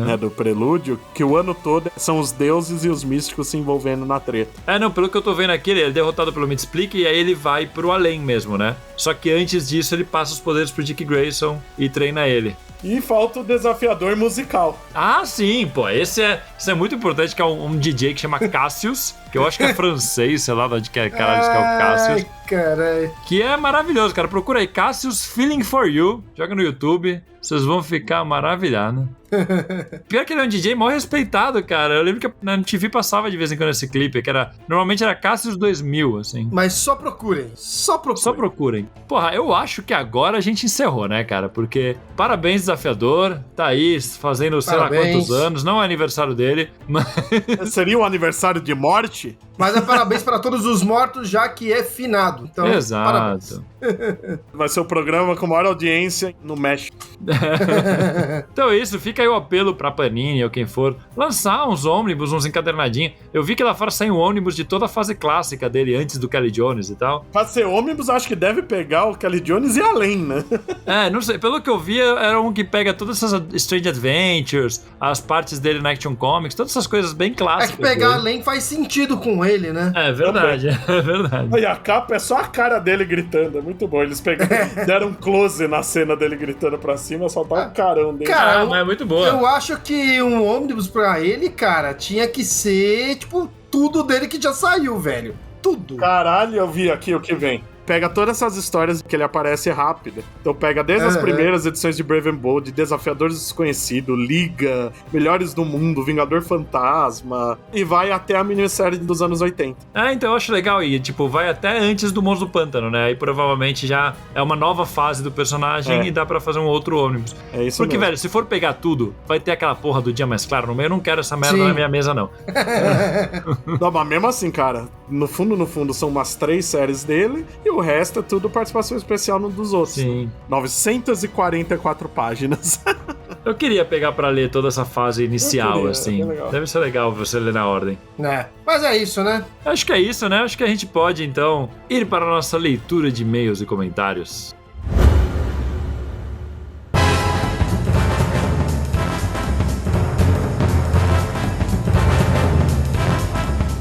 né, do Prelúdio, que o ano todo são os deuses e os místicos se envolvendo na treta. Não, pelo que eu tô vendo aqui, ele é derrotado pelo Mitsplick e aí ele vai pro além mesmo, né? Só que antes disso, ele passa os poderes pro Dick Grayson e treina ele. E falta o desafiador musical. Sim, pô, isso é muito importante, que é um DJ que chama Cassius, que eu acho que é francês, sei lá de onde que é, caralho, que é o Cassius. Caralho. Que é maravilhoso, cara. Procura aí, Cassius Feeling For You, joga no YouTube, vocês vão ficar maravilhados. Pior que ele é um DJ mal respeitado, cara. Eu lembro que na MTV passava de vez em quando esse clipe, que normalmente era Cassius 2000, assim. Mas só procurem. Só procurem. Porra, eu acho que agora a gente encerrou, né, cara? Porque parabéns, desafiador. Tá aí fazendo sei lá quantos anos. Não é aniversário dele, mas... Seria o aniversário de morte? Mas é parabéns para todos os mortos, já que é finado. Então, exato. Parabéns. Vai ser o programa com maior audiência no México. Então é isso, fica aí o apelo pra Panini ou quem for lançar uns ônibus, uns encadernadinhos. Eu vi que lá fora saiu um ônibus de toda a fase clássica dele, antes do Kelly Jones e tal. Pra ser ônibus, acho que deve pegar o Kelly Jones e além, né? Não sei, pelo que eu vi, era um que pega todas essas Strange Adventures, as partes dele na Action Comics, todas essas coisas bem clássicas. É que pegar além faz sentido com ele, né? É verdade, é verdade. E a capa é só a cara dele gritando, é muito bom. Eles deram um close na cena dele gritando pra cima, só tá o carão dele. Cara, mas é muito boa. Eu acho que um ônibus pra ele, cara, tinha que ser, tipo, tudo dele que já saiu, velho. Tudo. Caralho, eu vi aqui o que vem. Pega todas essas histórias que ele aparece rápido. Então pega desde as primeiras edições de Brave and Bold, Desafiadores Desconhecidos, Liga, Melhores do Mundo, Vingador Fantasma, e vai até a minissérie dos anos 80. Então eu acho legal. E, tipo, vai até antes do Monstro do Pântano, né? Aí provavelmente já é uma nova fase do personagem e dá pra fazer um outro ônibus. É isso Porque, mesmo. velho, se for pegar tudo, vai ter aquela porra do Dia Mais Claro no meio. Eu não quero essa merda na minha mesa, não. Não, mas mesmo assim, cara, no fundo, são umas 3 séries dele e o resto é tudo participação especial no dos outros. Sim. 944 páginas. Eu queria pegar pra ler toda essa fase inicial, assim. é legal. Deve ser legal você ler na ordem. Mas é isso, né? Acho que é isso, né? Acho que a gente pode, então, ir para a nossa leitura de e-mails e comentários.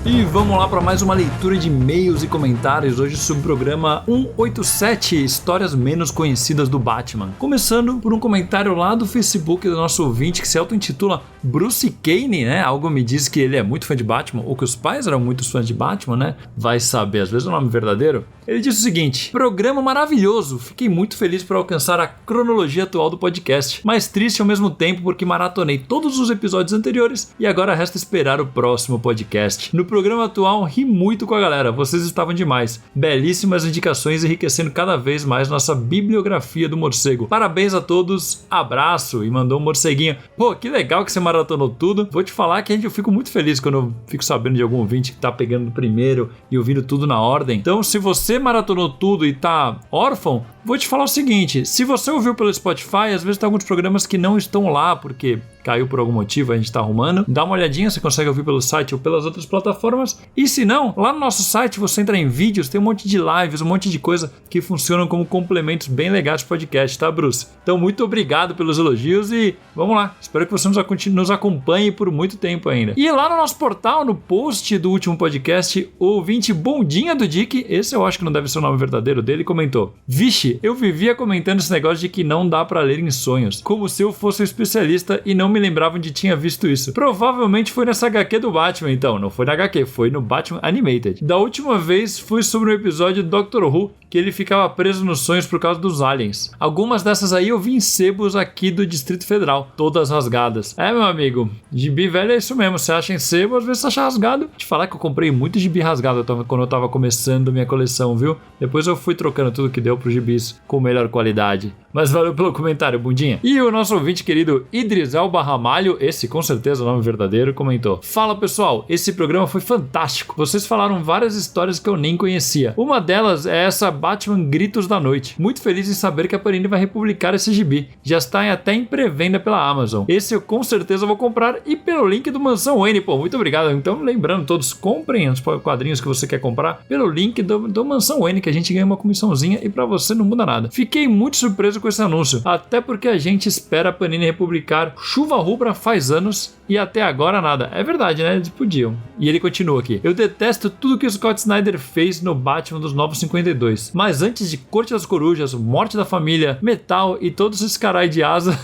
E vamos lá para mais uma leitura de e-mails e comentários, hoje sobre o programa 187, Histórias Menos Conhecidas do Batman. Começando por um comentário lá do Facebook do nosso ouvinte que se auto-intitula Bruce Kane, né? Algo me diz que ele é muito fã de Batman, ou que os pais eram muitos fãs de Batman, né? Vai saber, às vezes é o nome verdadeiro. Ele disse o seguinte: programa maravilhoso, fiquei muito feliz por alcançar a cronologia atual do podcast, mas triste ao mesmo tempo porque maratonei todos os episódios anteriores e agora resta esperar o próximo podcast. No programa atual, ri muito com a galera, vocês estavam demais. Belíssimas indicações enriquecendo cada vez mais nossa bibliografia do morcego. Parabéns a todos, abraço, e mandou um morceguinho. Pô, que legal que você maratonou tudo. Vou te falar que eu fico muito feliz quando eu fico sabendo de algum ouvinte que tá pegando primeiro e ouvindo tudo na ordem. Então, se você maratonou tudo e tá órfão, vou te falar o seguinte: se você ouviu pelo Spotify, às vezes tem alguns programas que não estão lá porque caiu por algum motivo, a gente tá arrumando. Dá uma olhadinha, você consegue ouvir pelo site ou pelas outras plataformas. E se não, lá no nosso site você entra em vídeos, tem um monte de lives, um monte de coisa que funcionam como complementos bem legais pro podcast, tá, Bruce? Então, muito obrigado pelos elogios e vamos lá. Espero que você nos acompanhe por muito tempo ainda. E lá no nosso portal, no post do último podcast, o ouvinte Bondinha do Dick, esse eu acho que não deve ser o nome verdadeiro dele, comentou: vixe, eu vivia comentando esse negócio de que não dá pra ler em sonhos, como se eu fosse um especialista e não me lembrava onde tinha visto isso. Provavelmente foi nessa HQ do Batman, então. Não foi na HQ, foi no Batman Animated. Da última vez foi sobre um episódio do Doctor Who, que ele ficava preso nos sonhos por causa dos aliens. Algumas dessas aí eu vi em sebos aqui do Distrito Federal, todas rasgadas. Meu amigo, gibi velho é isso mesmo, você acha em sebo, às vezes você acha rasgado. Te falar que eu comprei muito gibi rasgado quando eu tava começando minha coleção, viu? Depois eu fui trocando tudo que deu pros gibis com melhor qualidade. Mas valeu pelo comentário, bundinha. E o nosso ouvinte querido Idrisel Barramalho, esse com certeza é o nome verdadeiro, comentou: fala pessoal, esse programa foi fantástico. Vocês falaram várias histórias que eu nem conhecia. Uma delas é essa Batman Gritos da Noite. Muito feliz em saber que a Panini vai republicar esse gibi. Já está até em pré-venda pela Amazon. Esse eu com certeza vou comprar e pelo link do Mansão Wayne. Pô, muito obrigado. Então, lembrando, todos comprem os quadrinhos que você quer comprar pelo link do Mansão Wayne, que a gente ganha uma comissãozinha e pra você não muda nada. Fiquei muito surpreso com esse anúncio, até porque a gente espera a Panini republicar Chuva Rubra faz anos e até agora nada. É verdade, né? Eles podiam. E ele continua aqui: eu detesto tudo que o Scott Snyder fez no Batman dos Novos 52, mas antes de Corte das Corujas, Morte da Família, Metal e todos esses carai de asa,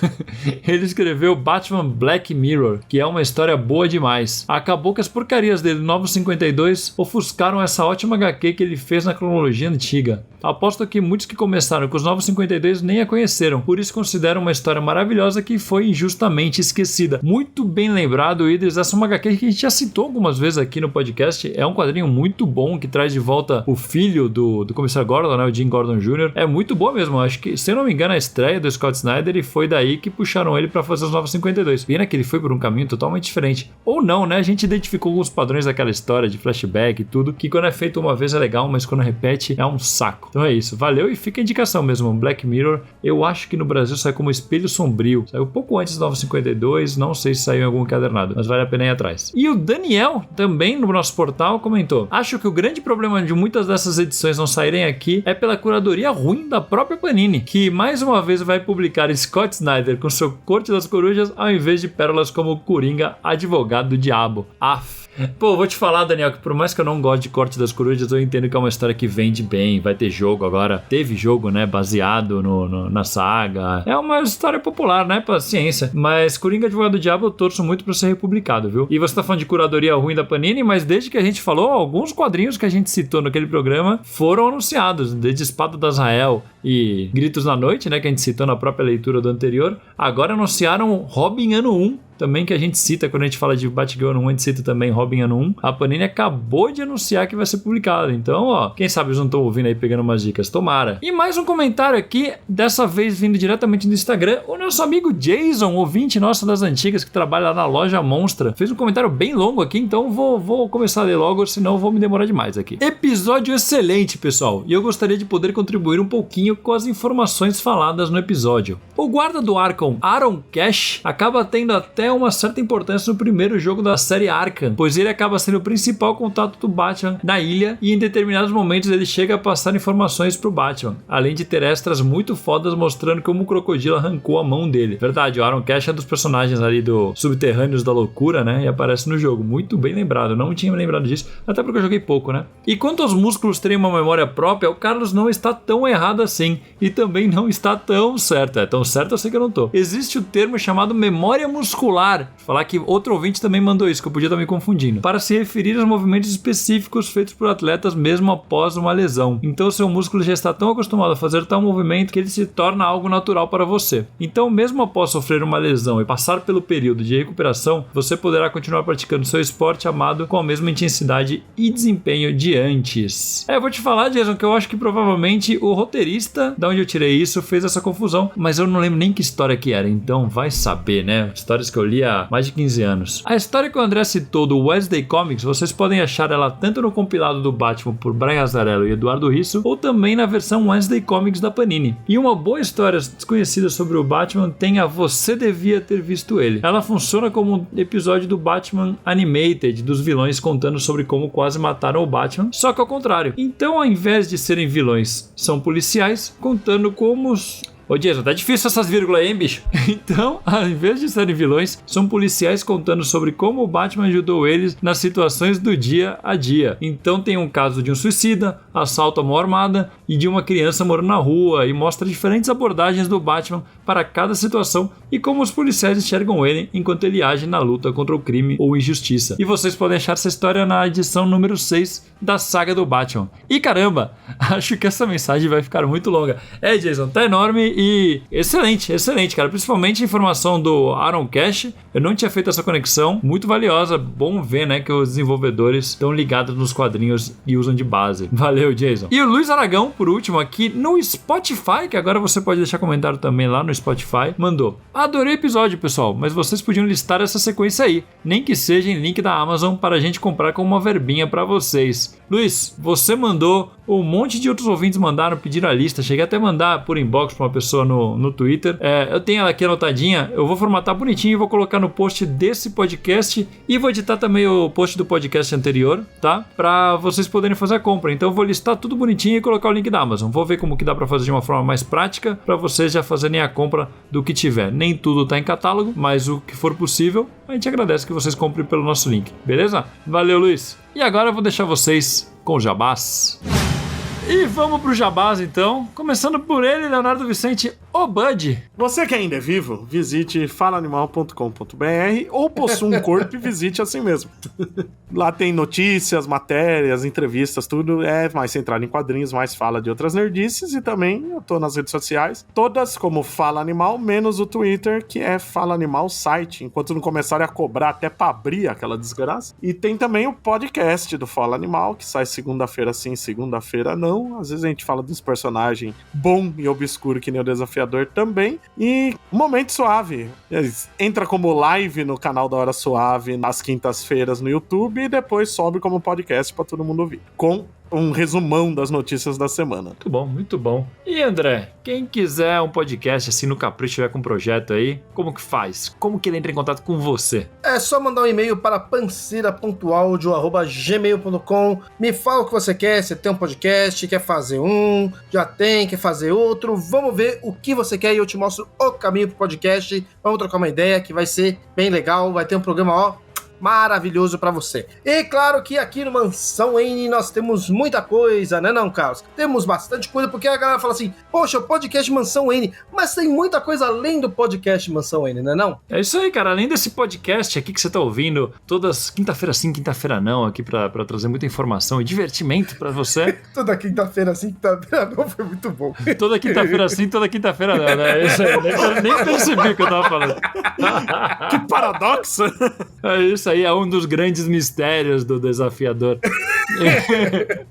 ele escreveu Batman Black Mirror, que é uma história boa demais. Acabou que as porcarias dele no Novos 52 ofuscaram essa ótima HQ que ele fez na cronologia antiga. Aposto que muitos que começaram com os Novos 52 nem a conheceram, por isso consideram uma história maravilhosa que foi injustamente esquecida. Muito bem lembrado, Idris, essa é uma HQ que a gente já citou algumas vezes aqui no podcast. É um quadrinho muito bom que traz de volta o filho do Comissário Gordon, né, o Jim Gordon Jr. É muito boa mesmo, acho que, se eu não me engano, a estreia do Scott Snyder e foi daí que puxaram ele pra fazer os Novos 52. Pena que ele foi por um caminho totalmente diferente. Ou não, né? A gente identificou alguns padrões daquela história de flashback e tudo, que quando é feito uma vez é legal, mas quando repete é um saco. Então é isso, valeu e fica a indicação mesmo. Black Mirror, eu acho que no Brasil saiu como Espelho Sombrio. Saiu pouco antes do Novos 52, não sei se saiu em algum encadernado, mas vale a pena ir atrás. E o Daniel, também no nosso portal, comentou: acho que o grande problema de muitas dessas edições não saírem aqui aqui é pela curadoria ruim da própria Panini, que mais uma vez vai publicar Scott Snyder com seu Corte das Corujas ao invés de pérolas como Coringa, Advogado do Diabo. Pô, vou te falar, Daniel, que por mais que eu não goste de Corte das Corujas, eu entendo que é uma história que vende bem, vai ter jogo agora. Teve jogo, né, baseado na saga. É uma história popular, né, paciência. Mas Coringa, Advogado do Diabo, eu torço muito pra ser republicado, viu? E você tá falando de curadoria ruim da Panini, mas desde que a gente falou, alguns quadrinhos que a gente citou naquele programa foram anunciados, desde Espada do Azrael e Gritos na Noite, né, que a gente citou na própria leitura do anterior. Agora anunciaram Robin Ano 1, também, que a gente cita quando a gente fala de Batgirl Ano 1, a gente cita também Robin Ano 1. A Panini acabou de anunciar que vai ser publicado. Então, ó, quem sabe eles não estão ouvindo aí, pegando umas dicas. Tomara. E mais um comentário aqui, dessa vez vindo diretamente do Instagram. O nosso amigo Jason, ouvinte nosso das antigas, que trabalha lá na Loja Monstra, fez um comentário bem longo aqui, então vou começar a ler logo, senão eu vou me demorar demais aqui. Episódio excelente, pessoal. E eu gostaria de poder contribuir um pouquinho com as informações faladas no episódio. O guarda do Arkham, Aaron Cash, acaba tendo até uma certa importância no primeiro jogo da série Arkham, pois ele acaba sendo o principal contato do Batman na ilha e em determinados momentos ele chega a passar informações pro Batman, além de ter extras muito fodas mostrando como o crocodilo arrancou a mão dele. Verdade, o Aaron Cash é dos personagens ali do Subterrâneos da Loucura, né, e aparece no jogo. Muito bem lembrado, não tinha me lembrado disso, até porque eu joguei pouco, né. E quanto aos músculos terem uma memória própria, o Carlos não está tão errado assim, e também não está tão certo. É tão certo eu sei que eu não tô. Existe o termo chamado memória muscular. Falar que outro ouvinte também mandou isso, que eu podia estar me confundindo, para se referir aos movimentos específicos feitos por atletas mesmo após uma lesão. Então seu músculo já está tão acostumado a fazer tal movimento que ele se torna algo natural para você. Então mesmo após sofrer uma lesão e passar pelo período de recuperação, você poderá continuar praticando seu esporte amado com a mesma intensidade e desempenho de antes. Eu vou te falar, Jason, que eu acho que provavelmente o roteirista, da onde eu tirei isso, fez essa confusão, mas eu não lembro nem que história que era, então vai saber, né? Histórias que eu li há mais de 15 anos. A história que o André citou do Wednesday Comics, vocês podem achar ela tanto no compilado do Batman por Brian Azzarello e Eduardo Risso, ou também na versão Wednesday Comics da Panini. E uma boa história desconhecida sobre o Batman tem a Você Devia Ter Visto Ele. Ela funciona como um episódio do Batman Animated, dos vilões contando sobre como quase mataram o Batman, só que ao contrário. Então, ao invés de serem vilões, são policiais contando como Ô Jason, tá difícil essas vírgulas aí, hein, bicho? Então, ao invés de serem vilões, são policiais contando sobre como o Batman ajudou eles nas situações do dia a dia. Então tem um caso de um suicida, assalto à mão armada e de uma criança morando na rua, e mostra diferentes abordagens do Batman para cada situação e como os policiais enxergam ele enquanto ele age na luta contra o crime ou injustiça. E vocês podem achar essa história na edição número 6 da saga do Batman. E caramba, acho que essa mensagem vai ficar muito longa. Jason, tá enorme e excelente, cara. Principalmente a informação do Aaron Cash. Eu não tinha feito essa conexão. Muito valiosa. Bom ver, né, que os desenvolvedores estão ligados nos quadrinhos e usam de base. Valeu, Jason. E o Luiz Aragão, por último, aqui no Spotify, que agora você pode deixar comentário também lá no Spotify, mandou: adorei o episódio, pessoal, mas vocês podiam listar essa sequência aí, nem que seja em link da Amazon para a gente comprar com uma verbinha para vocês. Luiz, você mandou, um monte de outros ouvintes mandaram, pediram a lista, cheguei até a mandar por inbox para uma pessoa no Twitter. Eu tenho ela aqui anotadinha, eu vou formatar bonitinho e vou colocar no post desse podcast e vou editar também o post do podcast anterior, tá? Para vocês poderem fazer a compra. Então eu vou listar tudo bonitinho e colocar o link da Amazon. Vou ver como que dá para fazer de uma forma mais prática para vocês já fazerem a compra do que tiver. Nem tudo tá em catálogo, mas o que for possível, a gente agradece que vocês comprem pelo nosso link, beleza? Valeu, Luiz! E agora eu vou deixar vocês com o jabás. E vamos pro jabás, então. Começando por ele, Leonardo Vicente, o Bud. Você que ainda é vivo, visite falaanimal.com.br ou possua um corpo e visite assim mesmo. Lá tem notícias, matérias, entrevistas, tudo. É mais centrado em quadrinhos, mais fala de outras nerdices. E também eu tô nas redes sociais, todas como Fala Animal, menos o Twitter, que é Fala Animal Site, enquanto não começarem a cobrar até pra abrir aquela desgraça. E tem também o podcast do Fala Animal, que sai segunda-feira sim, segunda-feira não. Às vezes a gente fala dos personagens bom e obscuro que nem o Desafiador também. E Momento Suave. Entra como live no canal da Hora Suave nas quintas-feiras no YouTube e depois sobe como podcast pra todo mundo ouvir. Com um resumão das notícias da semana. Muito bom, muito bom. E André, quem quiser um podcast assim no capricho, tiver com um projeto aí, como que faz? Como que ele entra em contato com você? É só mandar um e-mail para pancira.audio@gmail.com. Me fala o que você quer, você tem um podcast, quer fazer um, já tem, quer fazer outro. Vamos ver o que você quer e eu te mostro o caminho pro podcast. Vamos trocar uma ideia que vai ser bem legal, vai ter um programa, maravilhoso pra você. E claro que aqui no Mansão Wayne nós temos muita coisa, né não, Carlos? Temos bastante coisa, porque a galera fala assim, poxa, o podcast Mansão Wayne, mas tem muita coisa além do podcast Mansão Wayne, né não? É isso aí, cara. Além desse podcast aqui que você tá ouvindo, todas quinta-feira sim, quinta-feira não, aqui pra trazer muita informação e divertimento pra você. Toda quinta-feira sim, quinta-feira não, foi muito bom. Toda quinta-feira sim, toda quinta-feira não, né? É isso aí, nem percebi o que eu tava falando. Que paradoxo! É isso aí, é um dos grandes mistérios do Desafiador.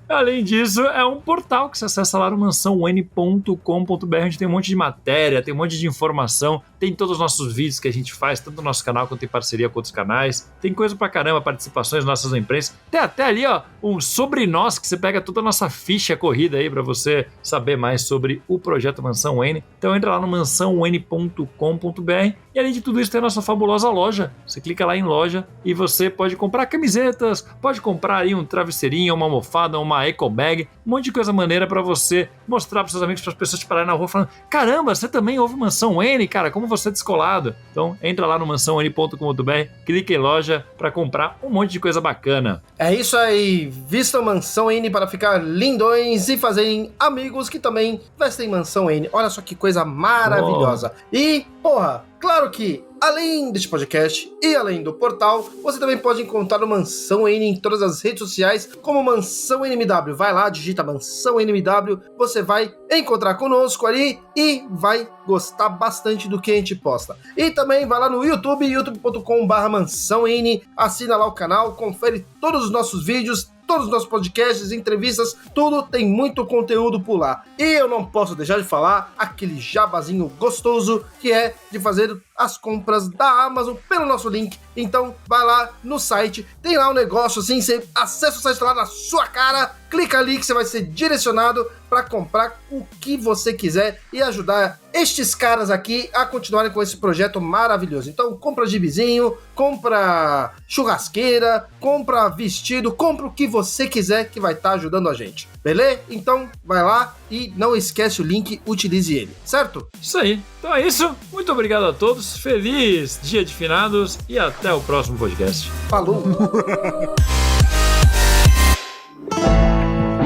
Além disso, é um portal que você acessa lá no mansãoN.com.br. A gente tem um monte de matéria, tem um monte de informação, tem todos os nossos vídeos que a gente faz, tanto no nosso canal quanto em parceria com outros canais. Tem coisa pra caramba, participações nossas na imprensa. Tem até ali, um Sobre Nós, que você pega toda a nossa ficha corrida aí pra você saber mais sobre o projeto Mansão Wayne. Então entra lá no mansãoN.com.br e além de tudo isso tem a nossa fabulosa loja. Você clica lá em loja e você pode comprar camisetas, pode comprar aí um travesseirinho, uma almofada, uma eco bag, um monte de coisa maneira pra você mostrar pros seus amigos, para as pessoas te pararem na rua falando, caramba, você também ouve Mansão Wayne, cara, como você é descolado. Então entra lá no mansãoN.com.br, clica em loja pra comprar um monte de coisa bacana. É isso aí, vistam Mansão Wayne para ficar lindões e fazerem amigos que também vestem Mansão Wayne. Olha só que coisa maravilhosa. E, porra, claro que além deste podcast e além do portal, você também pode encontrar o Mansão Wayne em todas as redes sociais, como Mansão NMW. Vai lá, digita Mansão NMW, você vai encontrar conosco ali e vai gostar bastante do que a gente posta. E também vai lá no YouTube, youtube.com/MansãoN, assina lá o canal, confere todos os nossos vídeos, todos os nossos podcasts, entrevistas, tudo, tem muito conteúdo por lá. E eu não posso deixar de falar aquele jabazinho gostoso que é de fazer as compras da Amazon pelo nosso link. Então vai lá no site, tem lá um negócio assim, você acessa o site lá na sua cara, clica ali que você vai ser direcionado para comprar o que você quiser e ajudar estes caras aqui a continuarem com esse projeto maravilhoso. Então compra gibizinho, compra churrasqueira, compra vestido, compra o que você quiser que vai estar ajudando a gente. Beleza? Então vai lá e não esquece o link, utilize ele, certo? Isso aí. Então é isso. Muito obrigado a todos. Feliz Dia de Finados e até o próximo podcast. Falou!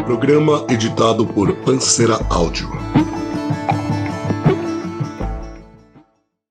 Programa editado por Pancira Áudio.